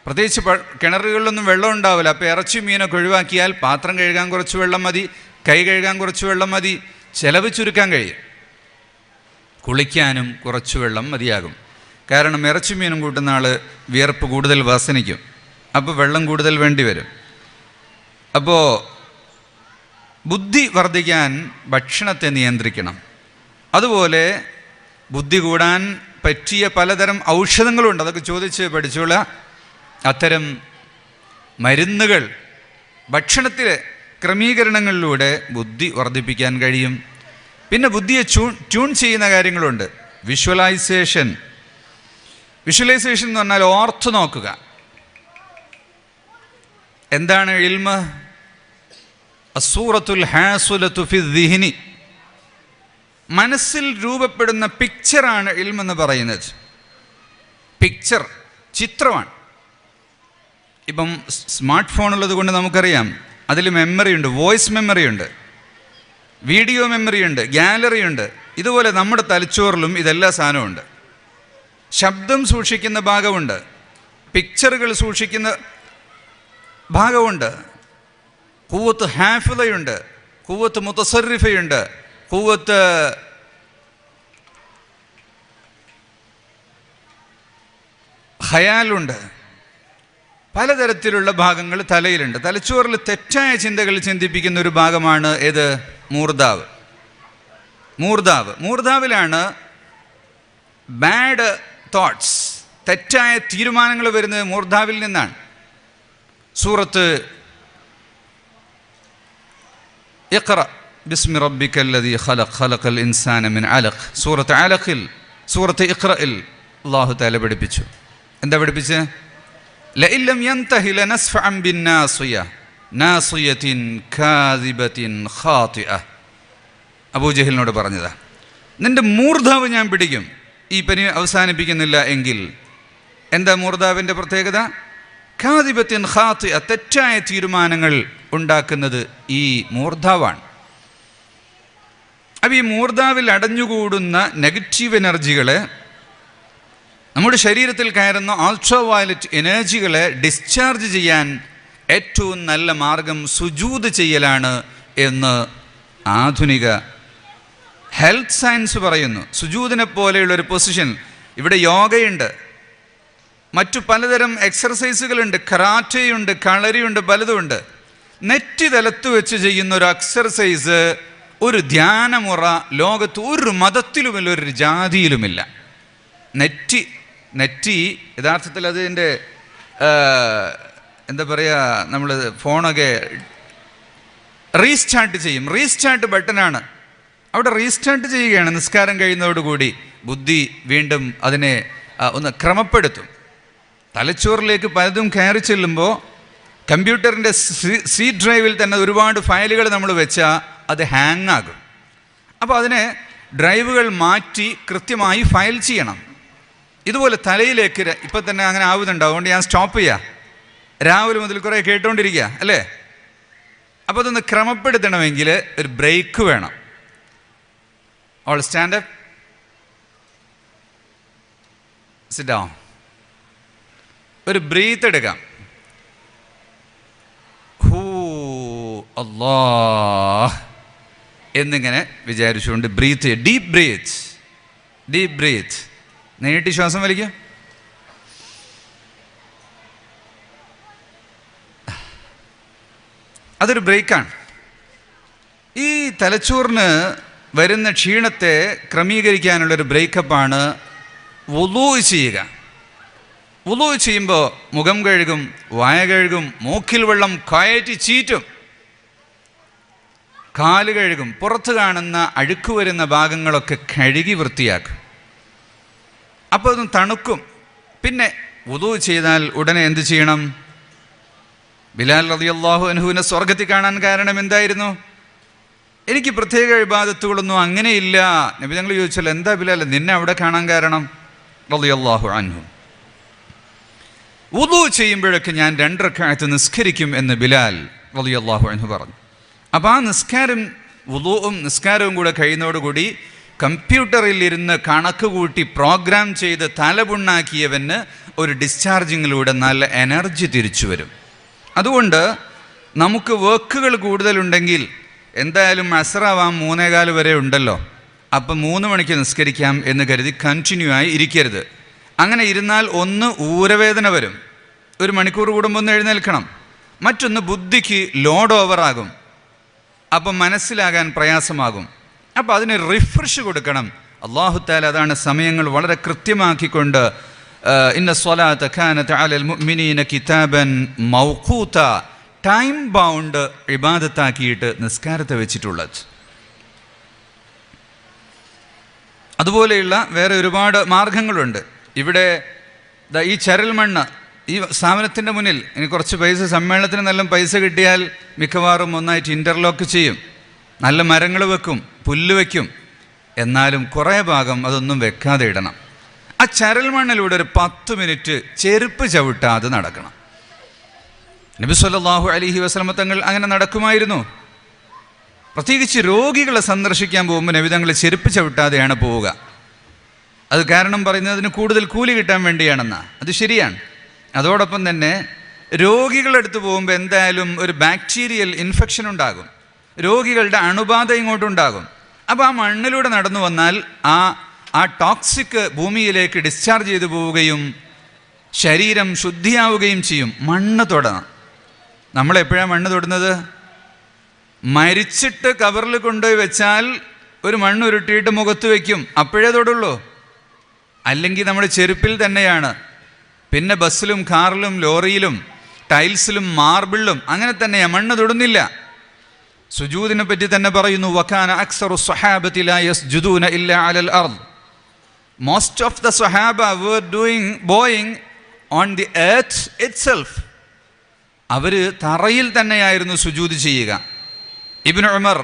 പ്രത്യേകിച്ച് കിണറുകളിലൊന്നും വെള്ളം ഉണ്ടാവില്ല. അപ്പോൾ ഇറച്ചി മീനൊക്കെ ഒഴിവാക്കിയാൽ പാത്രം കഴുകാൻ കുറച്ച് വെള്ളം മതി, കൈ കഴുകാൻ കുറച്ച് വെള്ളം മതി, ചിലവ് ചുരുക്കാൻ കഴിയും. കുളിക്കാനും കുറച്ച് വെള്ളം മതിയാകും. കാരണം ഇറച്ചി മീനും കൂട്ടുന്ന ആൾ വിയർപ്പ് കൂടുതൽ വാസനിക്കും, അപ്പോൾ വെള്ളം കൂടുതൽ വേണ്ടി വരും. അപ്പോൾ ബുദ്ധി വർദ്ധിക്കാൻ ഭക്ഷണത്തെ നിയന്ത്രിക്കണം. അതുപോലെ ബുദ്ധി കൂടാൻ പറ്റിയ പലതരം ഔഷധങ്ങളുണ്ട്, അതൊക്കെ ചോദിച്ച് പഠിച്ചോളാം. അത്തരം മരുന്നുകൾ, ഭക്ഷണത്തിലെ ക്രമീകരണങ്ങളിലൂടെ ബുദ്ധി വർദ്ധിപ്പിക്കാൻ കഴിയും. പിന്നെ ബുദ്ധിയെ ട്യൂൺ ചെയ്യുന്ന കാര്യങ്ങളുണ്ട്. വിഷ്വലൈസേഷൻ എന്ന് പറഞ്ഞാൽ ഓർത്ത് നോക്കുക. എന്താണ് ഇൽമ്? അസ്സൂറത്തുൽ ഹാസുലത്തു ഫി ദിഹ്നി, മനസ്സിൽ രൂപപ്പെടുന്ന പിക്ചറാണ് ഇൽമെന്ന് പറയുന്നത്. പിക്ചർ, ചിത്രമാണ്. ഇപ്പം സ്മാർട്ട് ഫോൺ ഉള്ളത് കൊണ്ട് നമുക്കറിയാം, അതിൽ മെമ്മറി ഉണ്ട്, വോയിസ് മെമ്മറി ഉണ്ട്, വീഡിയോ മെമ്മറി ഉണ്ട്, ഗാലറി ഉണ്ട്. ഇതുപോലെ നമ്മുടെ തലച്ചോറിലും ഇതെല്ലാ സാധനവും ഉണ്ട്. ശബ്ദം സൂക്ഷിക്കുന്ന ഭാഗമുണ്ട്, പിക്ചറുകൾ സൂക്ഷിക്കുന്ന ഭാഗമുണ്ട്, ഖുവ്വത്ത് ഹാഫിളയുണ്ട്, ഖുവ്വത്ത് മുതസർരിഫയുണ്ട്, ഖുവ്വത്ത് ഖയാലുണ്ട്. പലതരത്തിലുള്ള ഭാഗങ്ങൾ തലയിലുണ്ട്. തലച്ചോറിൽ തെറ്റായ ചിന്തകൾ ചിന്തിപ്പിക്കുന്ന ഒരു ഭാഗമാണ് ഏത്? മൂർധാവ്. മൂർധാവിലാണ് ബാഡ് തോട്ട്സ്, തെറ്റായ തീരുമാനങ്ങൾ വരുന്നത് മൂർധാവിൽ നിന്നാണ്. സൂറത്ത് ഇഖ്റ ബിസ്മി റബ്ബിക്കല്ലദീ ഖലഖ് ഖലഖൽ ഇൻസാന മിൻ അലഖ്. സൂറത്ത് ഇഖ്റയിൽ അല്ലാഹു തആല പഠിപ്പിച്ചു. എന്താ പഠിപ്പിച്ചത്? ലഇൻ ലം യൻതഹി ലനസ്ഫഅൻ ബിന്നാസിയ നാസിയത്തിൻ കാദിബത്തിൻ ഖാതിഅ. അബൂജഹലിനോട് പറഞ്ഞതാ, നിന്റെ മൂർധാവ് ഞാൻ പിടിക്കും, ഈ പനി അവസാനിപ്പിക്കുന്നില്ല എങ്കിൽ. എന്താ മൂർധാവിൻ്റെ പ്രത്യേകത? കാദിബത്തിൻ ഖാതിഅ, തെറ്റായ തീരുമാനങ്ങൾ ഉണ്ടാക്കുന്നത് ഈ മൂർധാവാണ്. അപ്പോൾ ഈ മൂർധാവിൽ അടഞ്ഞുകൂടുന്ന നെഗറ്റീവ് എനർജികളെ, നമ്മുടെ ശരീരത്തിൽ കയറുന്ന അൾട്രാ വയലറ്റ് എനർജികളെ ഡിസ്ചാർജ് ചെയ്യാൻ ഏറ്റവും നല്ല മാർഗം സുജൂദ് ചെയ്യലാണ് എന്ന് ആധുനിക ഹെൽത്ത് സയൻസ് പറയുന്നു. സുജൂദിനെ പോലെയുള്ളൊരു പൊസിഷൻ. ഇവിടെ യോഗയുണ്ട്, മറ്റു പലതരം എക്സർസൈസുകളുണ്ട്, കറാറ്റയുണ്ട്, കളരിയുണ്ട്, പലതുമുണ്ട്. നെറ്റി തലത്ത് വെച്ച് ചെയ്യുന്ന ഒരു എക്സർസൈസ്, ഒരു ധ്യാനമുറ ലോകത്ത് ഒരു മതത്തിലുമില്ല, ഒരു ജാതിയിലുമില്ല. നെറ്റി യഥാർത്ഥത്തിൽ അതിൻ്റെ എന്താ പറയുക, നമ്മൾ ഫോണൊക്കെ റീസ്റ്റാർട്ട് ചെയ്യും, റീസ്റ്റാർട്ട് ബട്ടനാണ്. അവിടെ റീസ്റ്റാർട്ട് ചെയ്യുകയാണ്. നിസ്കാരം കഴിയുന്നതോടുകൂടി ബുദ്ധി വീണ്ടും അതിനെ ഒന്ന് ക്രമപ്പെടുത്തും. തലച്ചോറിലേക്ക് പലതും കയറി ചെല്ലുമ്പോൾ കമ്പ്യൂട്ടറിൻ്റെ സി ഡ്രൈവിൽ തന്നെ ഒരുപാട് ഫയലുകൾ നമ്മൾ വെച്ചാൽ അത് ഹാങ് ആകും. അപ്പോൾ അതിനെ ഡ്രൈവുകൾ മാറ്റി കൃത്യമായി ഫയൽ ചെയ്യണം. ഇതുപോലെ തലയിലേക്ക് ഇപ്പം തന്നെ അങ്ങനെ ആവുന്നുണ്ട്. അതുകൊണ്ട് ഞാൻ സ്റ്റോപ്പ് ചെയ്യാം. രാവിലെ മുതൽ കുറേ കേട്ടുകൊണ്ടിരിക്കുക അല്ലേ? അപ്പോൾ അതൊന്ന് ക്രമപ്പെടുത്തണമെങ്കിൽ ഒരു ബ്രേക്ക് വേണം. All stand up, sit down. ഒരു ബ്രീത്ത് എടുക്കാം. ഹൂ അല്ലാഹ് എന്നിങ്ങനെ വിചാരിച്ചുകൊണ്ട് ബ്രീത്ത്, ഡീപ്പ് ബ്രീത്ത്. നീട്ടി ശ്വാസം വലിക്കുക. അതൊരു ബ്രേക്കാണ്. ഈ തലച്ചോറിന് വരുന്ന ക്ഷീണത്തെ ക്രമീകരിക്കാനുള്ളൊരു ബ്രേക്കപ്പാണ് വുളൂ ചെയ്യുക. വുളൂ ചെയ്യുമ്പോൾ മുഖം കഴുകും, വായ കഴുകും, മൂക്കിൽ വെള്ളം കയറ്റി ചീറ്റും, കാല് കഴുകും, പുറത്ത് കാണുന്ന അഴുക്ക് വരുന്ന ഭാഗങ്ങളൊക്കെ കഴുകി വൃത്തിയാക്കും. അപ്പോൾ അതൊന്ന് തണുക്കും. പിന്നെ വുളൂ ചെയ്താൽ ഉടനെ എന്ത് ചെയ്യണം? ബിലാൽ റളിയല്ലാഹു അൻഹുവിനെ സ്വർഗത്തിൽ കാണാൻ കാരണം എന്തായിരുന്നു? എനിക്ക് പ്രത്യേക ഇബാദത്തുകളൊന്നും അങ്ങനെയില്ല. നബി തങ്ങൾ ചോദിച്ചാൽ എന്താ ബിലാൽ നിന്നെ അവിടെ കാണാൻ കാരണം? റളിയല്ലാഹു അൻഹു, വുളൂ ചെയ്യുമ്പോഴൊക്കെ ഞാൻ 2 റക്അത്ത് നിസ്കരിക്കും എന്ന് ബിലാൽ റളിയല്ലാഹു അൻഹു പറഞ്ഞു. അപ്പോൾ ആ നിസ്കാരവും കൂടെ കഴിയുന്നതോടുകൂടി കമ്പ്യൂട്ടറിൽ ഇരുന്ന് കണക്ക് കൂട്ടി പ്രോഗ്രാം ചെയ്ത് തലപുണ്ണാക്കിയവന് ഒരു ഡിസ്ചാർജിങ്ങിലൂടെ നല്ല എനർജി തിരിച്ചു വരും. അതുകൊണ്ട് നമുക്ക് വർക്കുകൾ കൂടുതലുണ്ടെങ്കിൽ എന്തായാലും അസ്റാവാം 3:15 വരെ ഉണ്ടല്ലോ, അപ്പം 3 മണിക്ക് നിസ്കരിക്കാം എന്ന് കരുതി കണ്ടിന്യൂ ആയി ഇരിക്കരുത്. അങ്ങനെ ഇരുന്നാൽ ഒന്ന് ഊരവേദന വരും, 1 മണിക്കൂർ കൂടുമ്പോൾ ഒന്ന് എഴുന്നേൽക്കണം. മറ്റൊന്ന് ബുദ്ധിക്ക് ലോഡ് ഓവറാകും. അപ്പം മനസ്സിലാകാൻ പ്രയാസമാകും. അപ്പോൾ അതിന് റിഫ്രഷ് കൊടുക്കണം. അല്ലാഹു തആല അതാണ് സമയങ്ങൾ വളരെ കൃത്യമാക്കിക്കൊണ്ട് ഇന്ന സ്വലാത്ത കാനത അലൽ മുഅ്മിനീന കിതാബൻ മൗഖൂത, ടൈം ബൗണ്ട് ഇബാദത്താക്കിയിട്ട് നിസ്കാരത്തെ വെച്ചിട്ടുള്ളത്. അതുപോലെയുള്ള വേറെ ഒരുപാട് മാർഗങ്ങളുണ്ട്. ഇവിടെ ഈ ചരൽ മണ്ണ് ഈ സ്ഥാപനത്തിൻ്റെ മുന്നിൽ ഇനി കുറച്ച് പൈസ, സമ്മേളനത്തിന് നല്ല പൈസ കിട്ടിയാൽ മിക്കവാറും ഒന്നായിട്ട് ഇൻ്റർലോക്ക് ചെയ്യും, നല്ല മരങ്ങൾ വെക്കും, പുല്ല് വയ്ക്കും. എന്നാലും കുറേ ഭാഗം അതൊന്നും വെക്കാതെ ഇടണം. ആ ചരൽ മണ്ണിലൂടെ ഒരു 10 മിനിറ്റ് ചെരുപ്പ് ചവിട്ടാതെ നടക്കണം. നബി സല്ലല്ലാഹു അലൈഹി വസല്ലമ തങ്ങൾ അങ്ങനെ നടക്കുമായിരുന്നു. പ്രത്യേകിച്ച് രോഗികളെ സന്ദർശിക്കാൻ പോകുമ്പോൾ നബി തങ്ങൾ ചെരുപ്പ് ചവിട്ടാതെയാണ് പോവുക. അത് കാരണം പറയുന്നതിന് കൂടുതൽ കൂലി കിട്ടാൻ വേണ്ടിയാണെന്നാണ്. അത് ശരിയാണ്. അതോടൊപ്പം തന്നെ രോഗികളെടുത്ത് പോകുമ്പോൾ എന്തായാലും ഒരു ബാക്ടീരിയൽ ഇൻഫെക്ഷൻ ഉണ്ടാകും, രോഗികളുടെ അണുബാധ ഇങ്ങോട്ടുണ്ടാകും. അപ്പോൾ ആ മണ്ണിലൂടെ നടന്നു വന്നാൽ ആ ടോക്സിക് ഭൂമിയിലേക്ക് ഡിസ്ചാർജ് ചെയ്തു പോവുകയും ശരീരം ശുദ്ധിയാവുകയും ചെയ്യും. മണ്ണ് തൊടണം. നമ്മളെപ്പോഴാണ് മണ്ണ് തൊടുന്നത്? മരിച്ചിട്ട് കവറിൽ കൊണ്ടുപോയി വെച്ചാൽ ഒരു മണ്ണ് ഉരുട്ടിയിട്ട് മുഖത്ത് വയ്ക്കും, അപ്പോഴേ തൊടുള്ളൂ. അല്ലെങ്കിൽ നമ്മുടെ ചെരുപ്പിൽ തന്നെയാണ്. പിന്നെ ബസ്സിലും കാറിലും ലോറിയിലും ടൈൽസിലും മാർബിളിലും അങ്ങനെ തന്നെയാണ്, മണ്ണ് തൊടുന്നില്ല. സുജൂദിനെ പറ്റി തന്നെ പറയുന്നു, വകാന അക്സറു സ്വഹാബതി ലാ യസ്ജുദൂന ഇല്ലാ അലൽ അർദ്. മോസ്റ്റ് ഓഫ് ദ സ്വഹാബ were bowing on the earth itself. അവർ തറയിൽ തന്നെയായിരുന്നു സുജൂദ് ചെയ്യുക. ഉമർ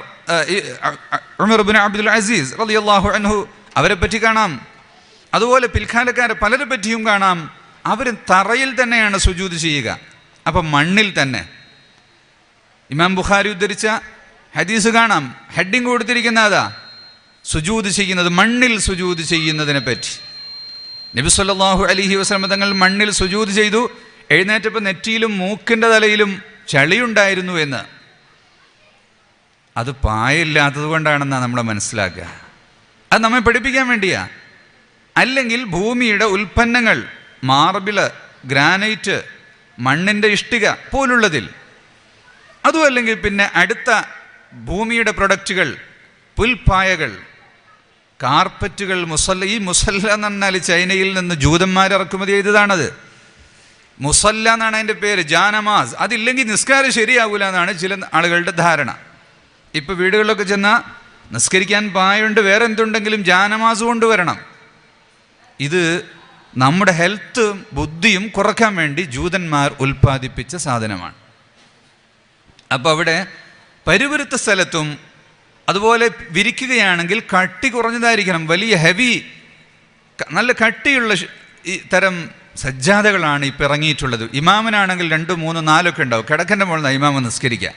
ഇബ്നു അബ്ദുൽ അസീസ് റളിയല്ലാഹു അൻഹു അവരെ പറ്റി കാണാം. അതുപോലെ പിൽക്കാലക്കാരെ പലരെ പറ്റിയും കാണാം, അവർ തറയിൽ തന്നെയാണ് സുജൂദ് ചെയ്യുക. അപ്പം മണ്ണിൽ തന്നെ. ഇമാം ബുഖാരി ഉദ്ധരിച്ച ഹദീസ് കാണാം, ഹെഡിങ് കൊടുത്തിരിക്കുന്ന അതാ, സുജൂദ് ചെയ്യുന്നത്, മണ്ണിൽ സുജൂദ് ചെയ്യുന്നതിനെ പറ്റി. നബി സല്ലല്ലാഹു അലൈഹി വസല്ലം തങ്ങൾ മണ്ണിൽ സുജൂദ് ചെയ്തു. എഴുന്നേറ്റപ്പോൾ നെറ്റിയിലും മൂക്കിൻ്റെ തലയിലും ചളിയുണ്ടായിരുന്നു എന്ന്. അത് പായയില്ലാത്തത് കൊണ്ടാണെന്നാണ് നമ്മൾ മനസ്സിലാക്കുക. അത് നമ്മെ പഠിപ്പിക്കാൻ വേണ്ടിയാ. അല്ലെങ്കിൽ ഭൂമിയുടെ ഉൽപ്പന്നങ്ങൾ, മാർബിള്, ഗ്രാനൈറ്റ്, മണ്ണിൻ്റെ ഇഷ്ടിക പോലുള്ളതിൽ, അതും അല്ലെങ്കിൽ പിന്നെ അടുത്ത ഭൂമിയുടെ പ്രൊഡക്റ്റുകൾ, പുൽപ്പായകൾ, കാർപ്പറ്റുകൾ, മുസല്ല. ഈ മുസല്ല എന്ന് പറഞ്ഞാൽ ചൈനയിൽ നിന്ന് ജൂതന്മാർ ഇറക്കുമതി ചെയ്തതാണത്. മുസല്ല എന്നാണ് അതിൻ്റെ പേര്, ജാനമാസ്. അതില്ലെങ്കിൽ നിസ്കാരം ശരിയാവില്ല എന്നാണ് ചില ആളുകളുടെ ധാരണ. ഇപ്പോൾ വീടുകളിലൊക്കെ ചെന്നാൽ നിസ്കരിക്കാൻ പായുണ്ട്, വേറെ എന്തുണ്ടെങ്കിലും ജാനമാസ് കൊണ്ടുവരണം. ഇത് നമ്മുടെ ഹെൽത്തും ബുദ്ധിയും കുറയ്ക്കാൻ വേണ്ടി ജൂതന്മാർ ഉൽപ്പാദിപ്പിച്ച സാധനമാണ്. അപ്പോൾ അവിടെ പരുപരുത്ത സ്ഥലത്തും അതുപോലെ വിരിക്കുകയാണെങ്കിൽ കട്ടി കുറഞ്ഞതായിരിക്കണം. വലിയ ഹെവി, നല്ല കട്ടിയുള്ള ഈ തരം സജ്ജാതകളാണ് ഇപ്പോൾ ഇറങ്ങിയിട്ടുള്ളത്. ഇമാമിനാണെങ്കിൽ 2, 3, 4 ഒക്കെ ഉണ്ടാവും. കിടക്കൻ്റെ മുകളിൽ നിന്ന് ഇമാമ നിസ്കരിക്കുക.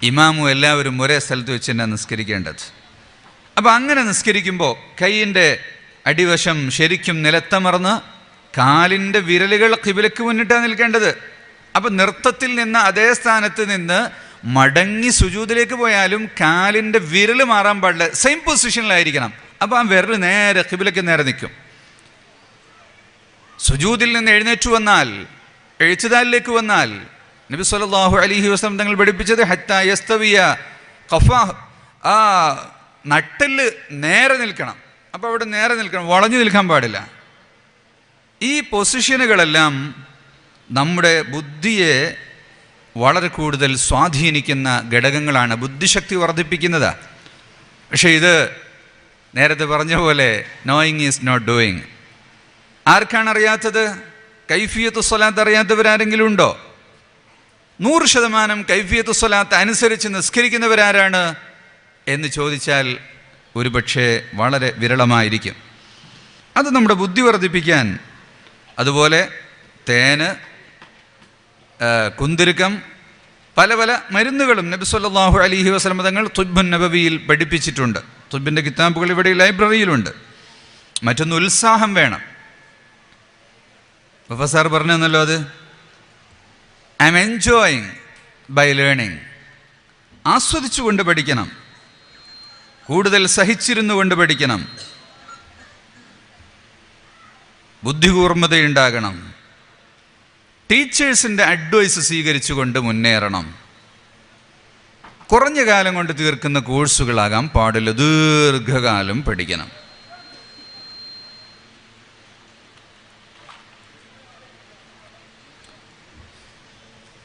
ഇമാമും എല്ലാവരും ഒരേ സ്ഥലത്ത് വെച്ച് തന്നെ നിസ്കരിക്കേണ്ടത്. അപ്പോൾ അങ്ങനെ നിസ്കരിക്കുമ്പോൾ കൈയിൻ്റെ അടിവശം ശരിക്കും നിലത്തമർന്ന് കാലിൻ്റെ വിരലുകൾ ഖിബിലക്ക് മുന്നിട്ടാണ് നിൽക്കേണ്ടത്. അപ്പം നൃത്തത്തിൽ നിന്ന് അതേ സ്ഥാനത്ത് നിന്ന് മടങ്ങി സുജൂദിലേക്ക് പോയാലും കാലിൻ്റെ വിരൽ മാറാൻ പാടില്ല, സെയിം പൊസിഷനിലായിരിക്കണം. അപ്പോൾ ആ വിരൽ നേരെ ഖിബിലക്ക് നേരെ നിൽക്കും. സുജൂദിൽ നിന്ന് എഴുന്നേറ്റു വന്നാൽ, എഴുത്തുദാലിലേക്ക് വന്നാൽ നബി സല്ലല്ലാഹു അലൈഹി വസല്ലം തങ്ങൾ പഠിപ്പിച്ചത് ഹത്താ യസ്തവിയ ഖഫാഹ്, ആ നട്ടെല്ല് നേരെ നിൽക്കണം. അപ്പോൾ അവിടെ നേരെ നിൽക്കണം, വളഞ്ഞു നിൽക്കാൻ പാടില്ല. ഈ പൊസിഷനുകളെല്ലാം നമ്മുടെ ബുദ്ധിയെ വളരെ കൂടുതൽ സ്വാധീനിക്കുന്ന ഘടകങ്ങളാണ്, ബുദ്ധിശക്തി വർദ്ധിപ്പിക്കുന്നത്. പക്ഷേ ഇത് നേരത്തെ പറഞ്ഞ പോലെ നോയിങ് ഈസ് നോട്ട് ഡൂയിങ്. ആർക്കാണ് അറിയാത്തത്? കൈഫിയത്തു സ്വലാത്ത് അറിയാത്തവരാരെങ്കിലും ഉണ്ടോ? 100% കൈഫിയത്തു സ്വലാത്ത് അനുസരിച്ച് നിസ്കരിക്കുന്നവരാരാണ് എന്ന് ചോദിച്ചാൽ ഒരുപക്ഷെ വളരെ വിരളമായിരിക്കും. അത് നമ്മുടെ ബുദ്ധി വർദ്ധിപ്പിക്കാൻ, അതുപോലെ തേന്, കുന്തിരുക്കം, പല പല മരുന്നുകളും നബി സല്ലല്ലാഹു അലൈഹി വസല്ലം തങ്ങൾ തുബ്ബുൻ നബവിയിൽ പഠിപ്പിച്ചിട്ടുണ്ട്. തുബ്ബിൻ്റെ കിതാബുകൾ ഇവിടെ ലൈബ്രറിയിലുണ്ട്. മറ്റൊന്ന് ഉത്സാഹം വേണം. പ്രൊഫസർ പറഞ്ഞല്ലോ, അത് I am enjoying by learning. ആസ്വദിച്ചുകൊണ്ട് പഠിക്കണം, കൂടുതൽ സഹിച്ചിരുന്നു കൊണ്ട് പഠിക്കണം, ബുദ്ധികൂർമ്മതയുണ്ടാകണം, ടീച്ചേഴ്സിൻ്റെ അഡ്വൈസ് സ്വീകരിച്ചുകൊണ്ട് മുന്നേറണം. കുറഞ്ഞ കാലം കൊണ്ട് തീർക്കുന്ന കോഴ്സുകളാകാൻ പാടില്ല, ദീർഘകാലം പഠിക്കണം.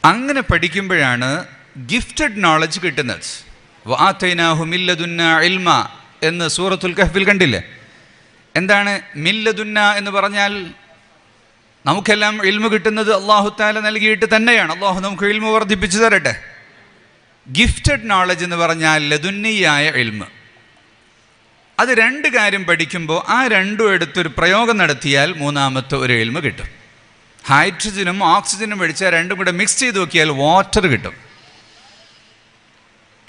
അങ്ങനെ പഠിക്കുമ്പോഴാണ് ഗിഫ്റ്റഡ് നോളജ് കിട്ടുന്നത്. വആതൈനാഹു മില്ലദുന്ന ഇൽമ എന്ന് സൂറത്തുൽ കഹ്ഫിൽ കണ്ടില്ലേ? എന്താണ് മില്ലദുന്ന എന്ന് പറഞ്ഞാൽ? നമുക്കെല്ലാം ഇൽമ കിട്ടുന്നത് അല്ലാഹു തആല നൽകിയിട്ട് തന്നെയാണ്. അല്ലാഹു നമുക്ക് ഇൽമ വർദ്ധിപ്പിച്ചു തരട്ടെ. ഗിഫ്റ്റഡ് നോളജ് എന്ന് പറഞ്ഞാൽ ലദുന്നിയായ ഇൽമ. അത് രണ്ട് കാര്യം പഠിക്കുമ്പോൾ ആ രണ്ടും എടുത്തൊരു പ്രയോഗം നടത്തിയാൽ മൂന്നാമത്തെ ഒരു ഇൽമ കിട്ടും. ഹൈഡ്രജനും ഓക്സിജനും പഠിച്ചാൽ രണ്ടും കൂടെ മിക്സ് ചെയ്ത് നോക്കിയാൽ വാട്ടർ കിട്ടും.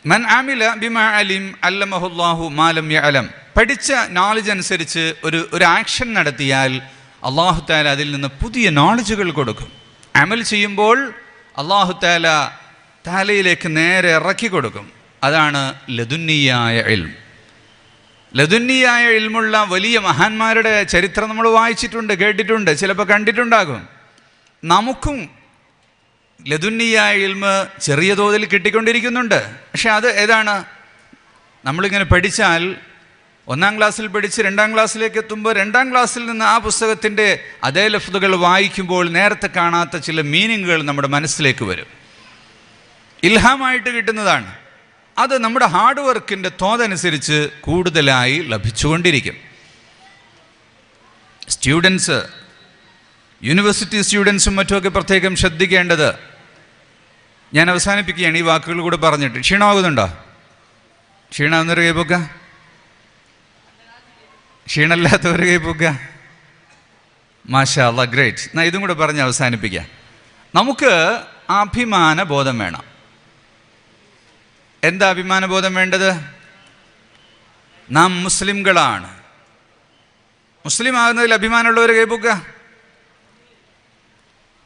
മൻ ആമില ബിമാ അലിം അല്ലമഹുല്ലാഹു മാ ലം യഅലം. പഠിച്ച നോളജ് അനുസരിച്ച് ഒരു ആക്ഷൻ നടത്തിയാൽ അല്ലാഹു തആല അതിൽ നിന്ന് പുതിയ നോളജുകൾ കൊടുക്കും. അമൽ ചെയ്യുമ്പോൾ അല്ലാഹു തആല തലയിലേക്ക് നേരെ ഇറക്കി കൊടുക്കും. അതാണ് ലദുന്നിയായ ഇൽം. ലദുന്നിയായ ഇൽമുള്ള വലിയ മഹാന്മാരുടെ ചരിത്രം നമ്മൾ വായിച്ചിട്ടുണ്ട്, കേട്ടിട്ടുണ്ട്, ചിലപ്പോൾ കണ്ടിട്ടുണ്ടാകും. നമുക്കും ലദുന്നിയായ ഇൽമ ചെറിയ തോതിൽ കിട്ടിക്കൊണ്ടിരിക്കുന്നുണ്ട്. പക്ഷെ അത് ഏതാണ്? നമ്മളിങ്ങനെ പഠിച്ചാൽ 1-ാം ക്ലാസ്സിൽ പഠിച്ച് 2-ാം ക്ലാസ്സിലേക്ക് എത്തുമ്പോൾ 2-ാം ക്ലാസ്സിൽ നിന്ന് ആ പുസ്തകത്തിൻ്റെ അതേ ലഫ്ദുകൾ വായിക്കുമ്പോൾ നേരത്തെ കാണാത്ത ചില മീനിങ്ങുകൾ നമ്മുടെ മനസ്സിലേക്ക് വരും. ഇൽഹാമായിട്ട് കിട്ടുന്നതാണ്. അത് നമ്മുടെ ഹാർഡ് വർക്കിൻ്റെ തോതനുസരിച്ച് കൂടുതലായി ലഭിച്ചുകൊണ്ടിരിക്കും. സ്റ്റുഡൻസ്, യൂണിവേഴ്സിറ്റി സ്റ്റുഡൻസും മറ്റുമൊക്കെ പ്രത്യേകം ശ്രദ്ധിക്കേണ്ടത്. ഞാൻ അവസാനിപ്പിക്കുകയാണ് ഈ വാക്കുകൾ കൂടെ പറഞ്ഞിട്ട്. ക്ഷീണമാകുന്നുണ്ടോ? ക്ഷീണമാകുന്നവർ കൈ പൊക്കുക, ക്ഷീണമില്ലാത്തവർ കൈ പൊക്കുക. മാഷാ അല്ലാ, ഗ്രേറ്റ്. എന്നാൽ ഇതും കൂടെ പറഞ്ഞ് അവസാനിപ്പിക്കാം. നമുക്ക് അഭിമാന ബോധം വേണം. എന്താ അഭിമാന ബോധം വേണ്ടത്? നാം മുസ്ലിംകളാണ്. മുസ്ലിം ആകുന്നതിൽ അഭിമാനമുള്ളവർ കൈ പൊക്കുക.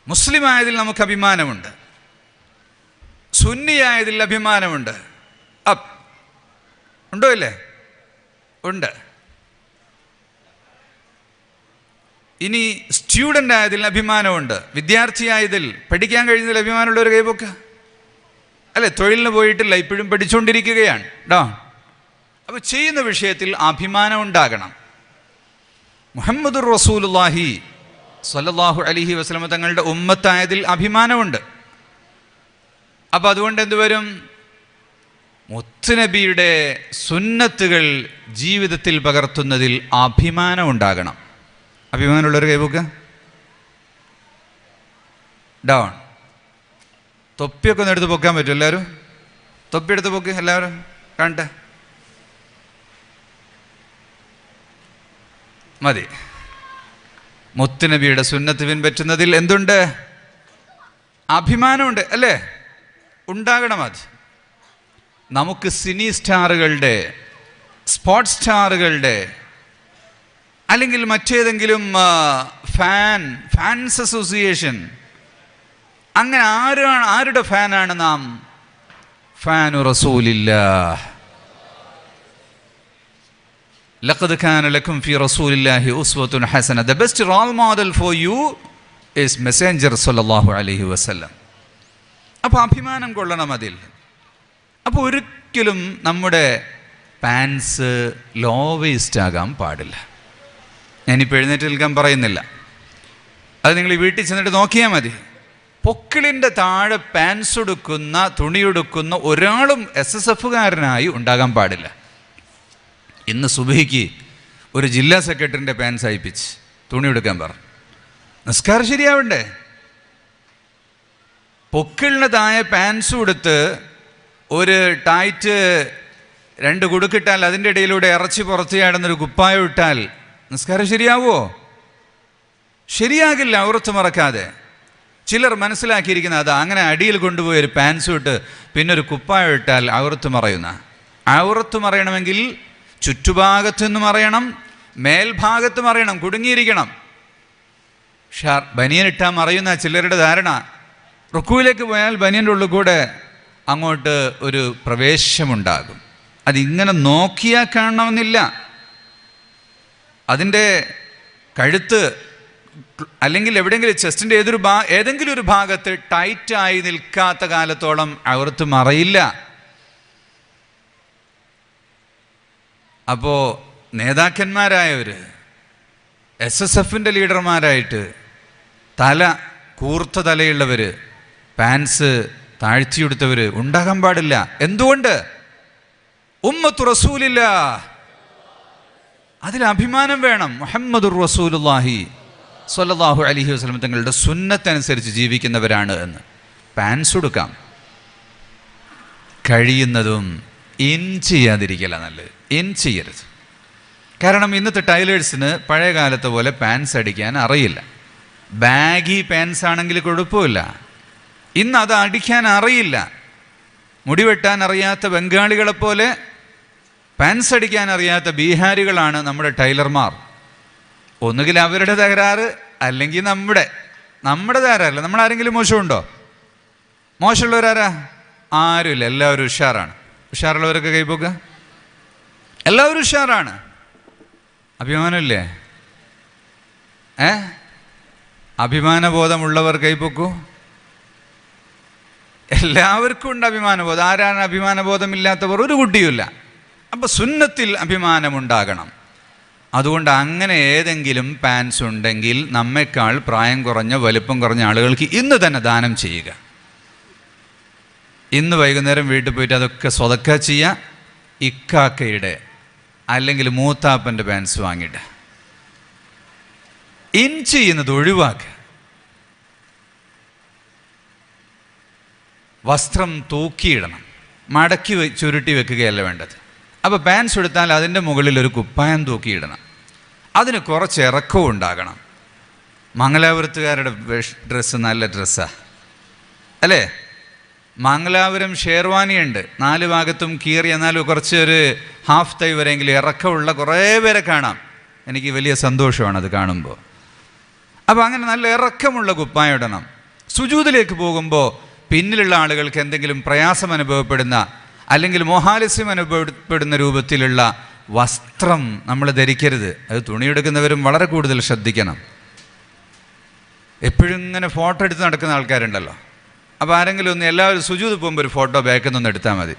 മുസ്ലിം ആയതിൽ നമുക്ക് അഭിമാനമുണ്ട്. സുന്നിയായതിൽ അഭിമാനമുണ്ട്. അപ്പ് ഉണ്ടോ ഇല്ലേ? ഉണ്ട്. ഇനി സ്റ്റുഡൻ്റ് ആയതിൽ അഭിമാനമുണ്ട്. വിദ്യാർത്ഥിയായതിൽ, പഠിക്കാൻ കഴിയുന്നതിൽ അഭിമാനമുള്ളവർ കൈപൊക്ക. അല്ലെ, തൊഴിലിന് പോയിട്ടില്ല, ഇപ്പോഴും പഠിച്ചുകൊണ്ടിരിക്കുകയാണ് ഡോ. അപ്പോൾ ചെയ്യുന്ന വിഷയത്തിൽ അഭിമാനം ഉണ്ടാകണം. മുഹമ്മദുർ റസൂലുള്ളാഹി സ്വല്ലല്ലാഹു അലൈഹി വസല്ലം തങ്ങളുടെ ഉമ്മത്തായതിൽ അഭിമാനമുണ്ട്. അപ്പോൾ അതുകൊണ്ട് എന്തുവരും? മുത്തുനബിയുടെ സുന്നത്തുകൾ ജീവിതത്തിൽ പകർത്തുന്നതിൽ അഭിമാനം ഉണ്ടാകണം. അഭിമാനമുള്ളവർ കൈപൊക്ക. ഡൗൺ. തൊപ്പിയൊക്കെ ഒന്ന് എടുത്ത് പൊക്കാൻ പറ്റും എല്ലാവരും? തൊപ്പി എടുത്ത് പൊക്ക് എല്ലാവരും കാണട്ടെ. മതി. മുത്തുനബിയുടെ സുന്നത്ത് പിൻപറ്റുന്നതിൽ എന്തുണ്ട്? അഭിമാനമുണ്ട് അല്ലേ? ഉണ്ടാകണം. അത് നമുക്ക് സിനി സ്റ്റാറുകളുടെ, സ്പോർട്സ് സ്റ്റാറുകളുടെ, അല്ലെങ്കിൽ മറ്റേതെങ്കിലും ഫാൻസ് അസോസിയേഷൻ, അങ്ങനെ ആരുടെ ഫാനാണ് നാം? ഫാനു റസൂലില്ലാഹ്. ലഖദ് കാന ലക്കും ഫീ റസൂലില്ലാഹി ഉസ്വത്തുൻ ഹസന. The best role model for you is messenger സല്ലല്ലാഹു അലൈഹി വസല്ലം. അപ്പോൾ അഭിമാനം കൊള്ളണം അതിൽ. അപ്പോൾ ഒരിക്കലും നമ്മുടെ പാൻസ് ലോ വേസ്റ്റ് ആകാൻ പാടില്ല. ഞാനിപ്പോൾ എഴുന്നേറ്റ് നിൽക്കാൻ പറയുന്നില്ല, അത് നിങ്ങൾ ഈ വീട്ടിൽ ചെന്നിട്ട് നോക്കിയാൽ മതി. പൊക്കിളിൻ്റെ താഴെ പാൻസ് ഉടുക്കുന്ന, തുണിയെടുക്കുന്ന ഒരാളും SSFകാരനായി ഉണ്ടാകാൻ പാടില്ല. ഇന്ന് സുബഹിക്ക് ഒരു ജില്ലാ സെക്രട്ടറിൻ്റെ പാൻസ് അയപ്പിച്ച് തുണി എടുക്കാൻ പറഞ്ഞു. നിസ്കാരം ശരിയാവണ്ടേ? പൊക്കിളിന് താഴെ പാൻസ് ഉടുത്ത് ഒരു ടൈറ്റ് 2 കുടുക്കിട്ടാൽ അതിൻ്റെ ഇടയിലൂടെ ഇറച്ചി പുറത്ത് ചാടുന്നൊരു കുപ്പായം ഇട്ടാൽ നിസ്കാരം ശരിയാവുമോ? ശരിയാകില്ല. ഔറത്ത് മറക്കാതെ. ചിലർ മനസ്സിലാക്കിയിരിക്കുന്നത് അത് അങ്ങനെ അടിയിൽ കൊണ്ടുപോയി ഒരു പാൻസ് ഇട്ട് പിന്നെ ഒരു കുപ്പായം ഇട്ടാൽ ഔറത്ത് മറയുന്ന. ഔറത്ത് മറയണമെങ്കിൽ ചുറ്റുഭാഗത്തു നിന്ന് മറയണം, മേൽഭാഗത്ത് മറയണം, കുടുങ്ങിയിരിക്കണം. ബനിയനിട്ടാൽ മറയുന്ന ചിലരുടെ ധാരണ. റുക്കുവിലേക്ക് പോയാൽ ബനിയൻ്റെ ഉള്ളിൽ കൂടെ അങ്ങോട്ട് ഒരു പ്രവേശമുണ്ടാകും. അതിങ്ങനെ നോക്കിയാൽ കാണണമെന്നില്ല. അതിൻ്റെ കഴുത്ത് അല്ലെങ്കിൽ എവിടെയെങ്കിലും ചെസ്റ്റിൻ്റെ ഏതെങ്കിലും ഒരു ഭാഗത്ത് ടൈറ്റായി നിൽക്കാത്ത കാലത്തോളം ഔറത്ത് മറയില്ല. അപ്പോൾ നേതാക്കന്മാരായവർ, SSFൻ്റെ ലീഡർമാരായിട്ട് കൂർത്ത തലയുള്ളവർ, പാൻസ് താഴ്ത്തിയെടുത്തവർ ഉണ്ടാകാൻ പാടില്ല. എന്തുകൊണ്ട്? ഉമ്മത്തു റസൂലില്ല, അതിൽ അഭിമാനം വേണം. മുഹമ്മദുർ റസൂലുള്ളാഹി സ്വല്ലല്ലാഹു അലൈഹി വസല്ലം തങ്ങളുടെ സുന്നത്തനുസരിച്ച് ജീവിക്കുന്നവരാണ് എന്ന്. പാൻസ് കൊടുക്കാം, കഴിയുന്നതും ഇൻ ചെയ്യാതിരിക്കല നല്ലത്. ഇൻ ചെയ്യരുത്. കാരണം ഇന്നത്തെ ടൈലേഴ്സിന് പഴയ കാലത്തെ പോലെ പാൻസ് അടിക്കാൻ അറിയില്ല. ബാഗി പാൻസ് ആണെങ്കിൽ കുഴപ്പമില്ല, ഇന്ന് അത് അടിക്കാൻ അറിയില്ല. മുടിവെട്ടാൻ അറിയാത്ത ബംഗാളികളെപ്പോലെ പാൻസ് അടിക്കാൻ അറിയാത്ത ബീഹാരികളാണ് നമ്മുടെ ടൈലർമാർ. ഒന്നുകിൽ അവരുടെ തകരാറ്, അല്ലെങ്കിൽ നമ്മുടെ തകരാറില്ല. നമ്മളാരെങ്കിലും മോശമുണ്ടോ? മോശമുള്ളവരാരാ? ആരുമില്ല. എല്ലാവരും ഉഷാറാണ്. ഉഷാറുള്ളവരൊക്കെ കൈപോക്കുക. എല്ലാവരും ഉഷാറാണ്. അഭിമാനമില്ലേ? അഭിമാനബോധമുള്ളവർ കൈപ്പൊക്കൂ. എല്ലാവർക്കും ഉണ്ട് അഭിമാനബോധം. ആരാണ് അഭിമാനബോധമില്ലാത്തവർ? ഒരു കുട്ടിയുമില്ല. അപ്പം സുന്നത്തിൽ അഭിമാനമുണ്ടാകണം. അതുകൊണ്ട് അങ്ങനെ ഏതെങ്കിലും പാൻസ് ഉണ്ടെങ്കിൽ നമ്മെക്കാൾ പ്രായം കുറഞ്ഞ വലിപ്പം കുറഞ്ഞ ആളുകൾക്ക് ഇന്ന് തന്നെ ദാനം ചെയ്യുക. ഇന്ന് വൈകുന്നേരം വീട്ടിൽ പോയിട്ട് അതൊക്കെ സ്വതക്ക ചെയ്യുക. ഇക്കാക്കയുടെ അല്ലെങ്കിൽ മൂത്താപ്പൻ്റെ പാൻസ് വാങ്ങിയിട്ട് ഇൻ ചെയ്യുന്നത് ഒഴിവാക്കുക. വസ്ത്രം തൂക്കിയിടണം, മടക്കി ചുരുട്ടി വെക്കുകയല്ല വേണ്ടത്. അപ്പോൾ പാൻസ് എടുത്താൽ അതിൻ്റെ മുകളിൽ ഒരു കുപ്പായം തൂക്കിയിടണം. അതിന് കുറച്ച് ഇറക്കവും ഉണ്ടാകണം. മംഗലാപുരത്തുകാരുടെ ഡ്രസ്സ് നല്ല ഡ്രസ്സാണ് അല്ലേ? മംഗലാപുരം ഷേർവാനിയുണ്ട്, 4 ഭാഗത്തും കീറി, എന്നാലും കുറച്ച് ഒരു ഹാഫ് തൈ വരെയെങ്കിലും ഇറക്കമുള്ള കുറേ പേരെ കാണാം. എനിക്ക് വലിയ സന്തോഷമാണ് അത് കാണുമ്പോൾ. അപ്പോൾ അങ്ങനെ നല്ല ഇറക്കമുള്ള കുപ്പായം ഇടണം. സുജൂദിലേക്ക് പോകുമ്പോൾ പിന്നിലുള്ള ആളുകൾക്ക് എന്തെങ്കിലും പ്രയാസം അനുഭവപ്പെടുന്ന അല്ലെങ്കിൽ മോഹാലസ്യം അനുഭവപ്പെടുന്ന രൂപത്തിലുള്ള വസ്ത്രം നമ്മൾ ധരിക്കരുത്. അത് തുണിയെടുക്കുന്നവരും വളരെ കൂടുതൽ ശ്രദ്ധിക്കണം. എപ്പോഴും ഇങ്ങനെ ഫോട്ടോ എടുത്ത് നടക്കുന്ന ആൾക്കാരുണ്ടല്ലോ. അപ്പോൾ ആരെങ്കിലും ഒന്ന് എല്ലാവരും സുജൂദ് പോകുമ്പോൾ ഒരു ഫോട്ടോ ബാക്കിൽ നിന്നൊന്ന് എടുത്താൽ മതി,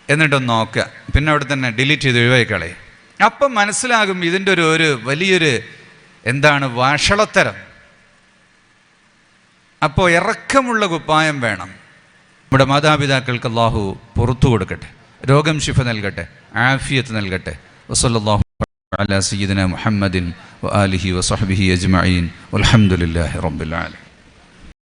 എന്നിട്ടൊന്ന് നോക്കുക, പിന്നെ അവിടെ തന്നെ ഡിലീറ്റ് ചെയ്ത് ഒഴിവാക്കിക്കളയും. അപ്പം മനസ്സിലാകും ഇതിൻ്റെ ഒരു വലിയൊരു വഷളത്തരം. അപ്പോൾ ഇറക്കമുള്ള കുപ്പായം വേണം. നമ്മുടെ മാതാപിതാക്കൾക്ക് അല്ലാഹു പുറത്തു കൊടുക്കട്ടെ, രോഗം ശിഫ നൽകട്ടെ, ആഫിയത്ത് നൽകട്ടെ. വസല്ലല്ലാഹു അലാ സയ്യിദിന മുഹമ്മദിൻ വആലിഹി വസഹ്ബിഹി അജ്മഈൻ വൽഹംദുലില്ലാഹി റബ്ബിൽ ആലമീൻ.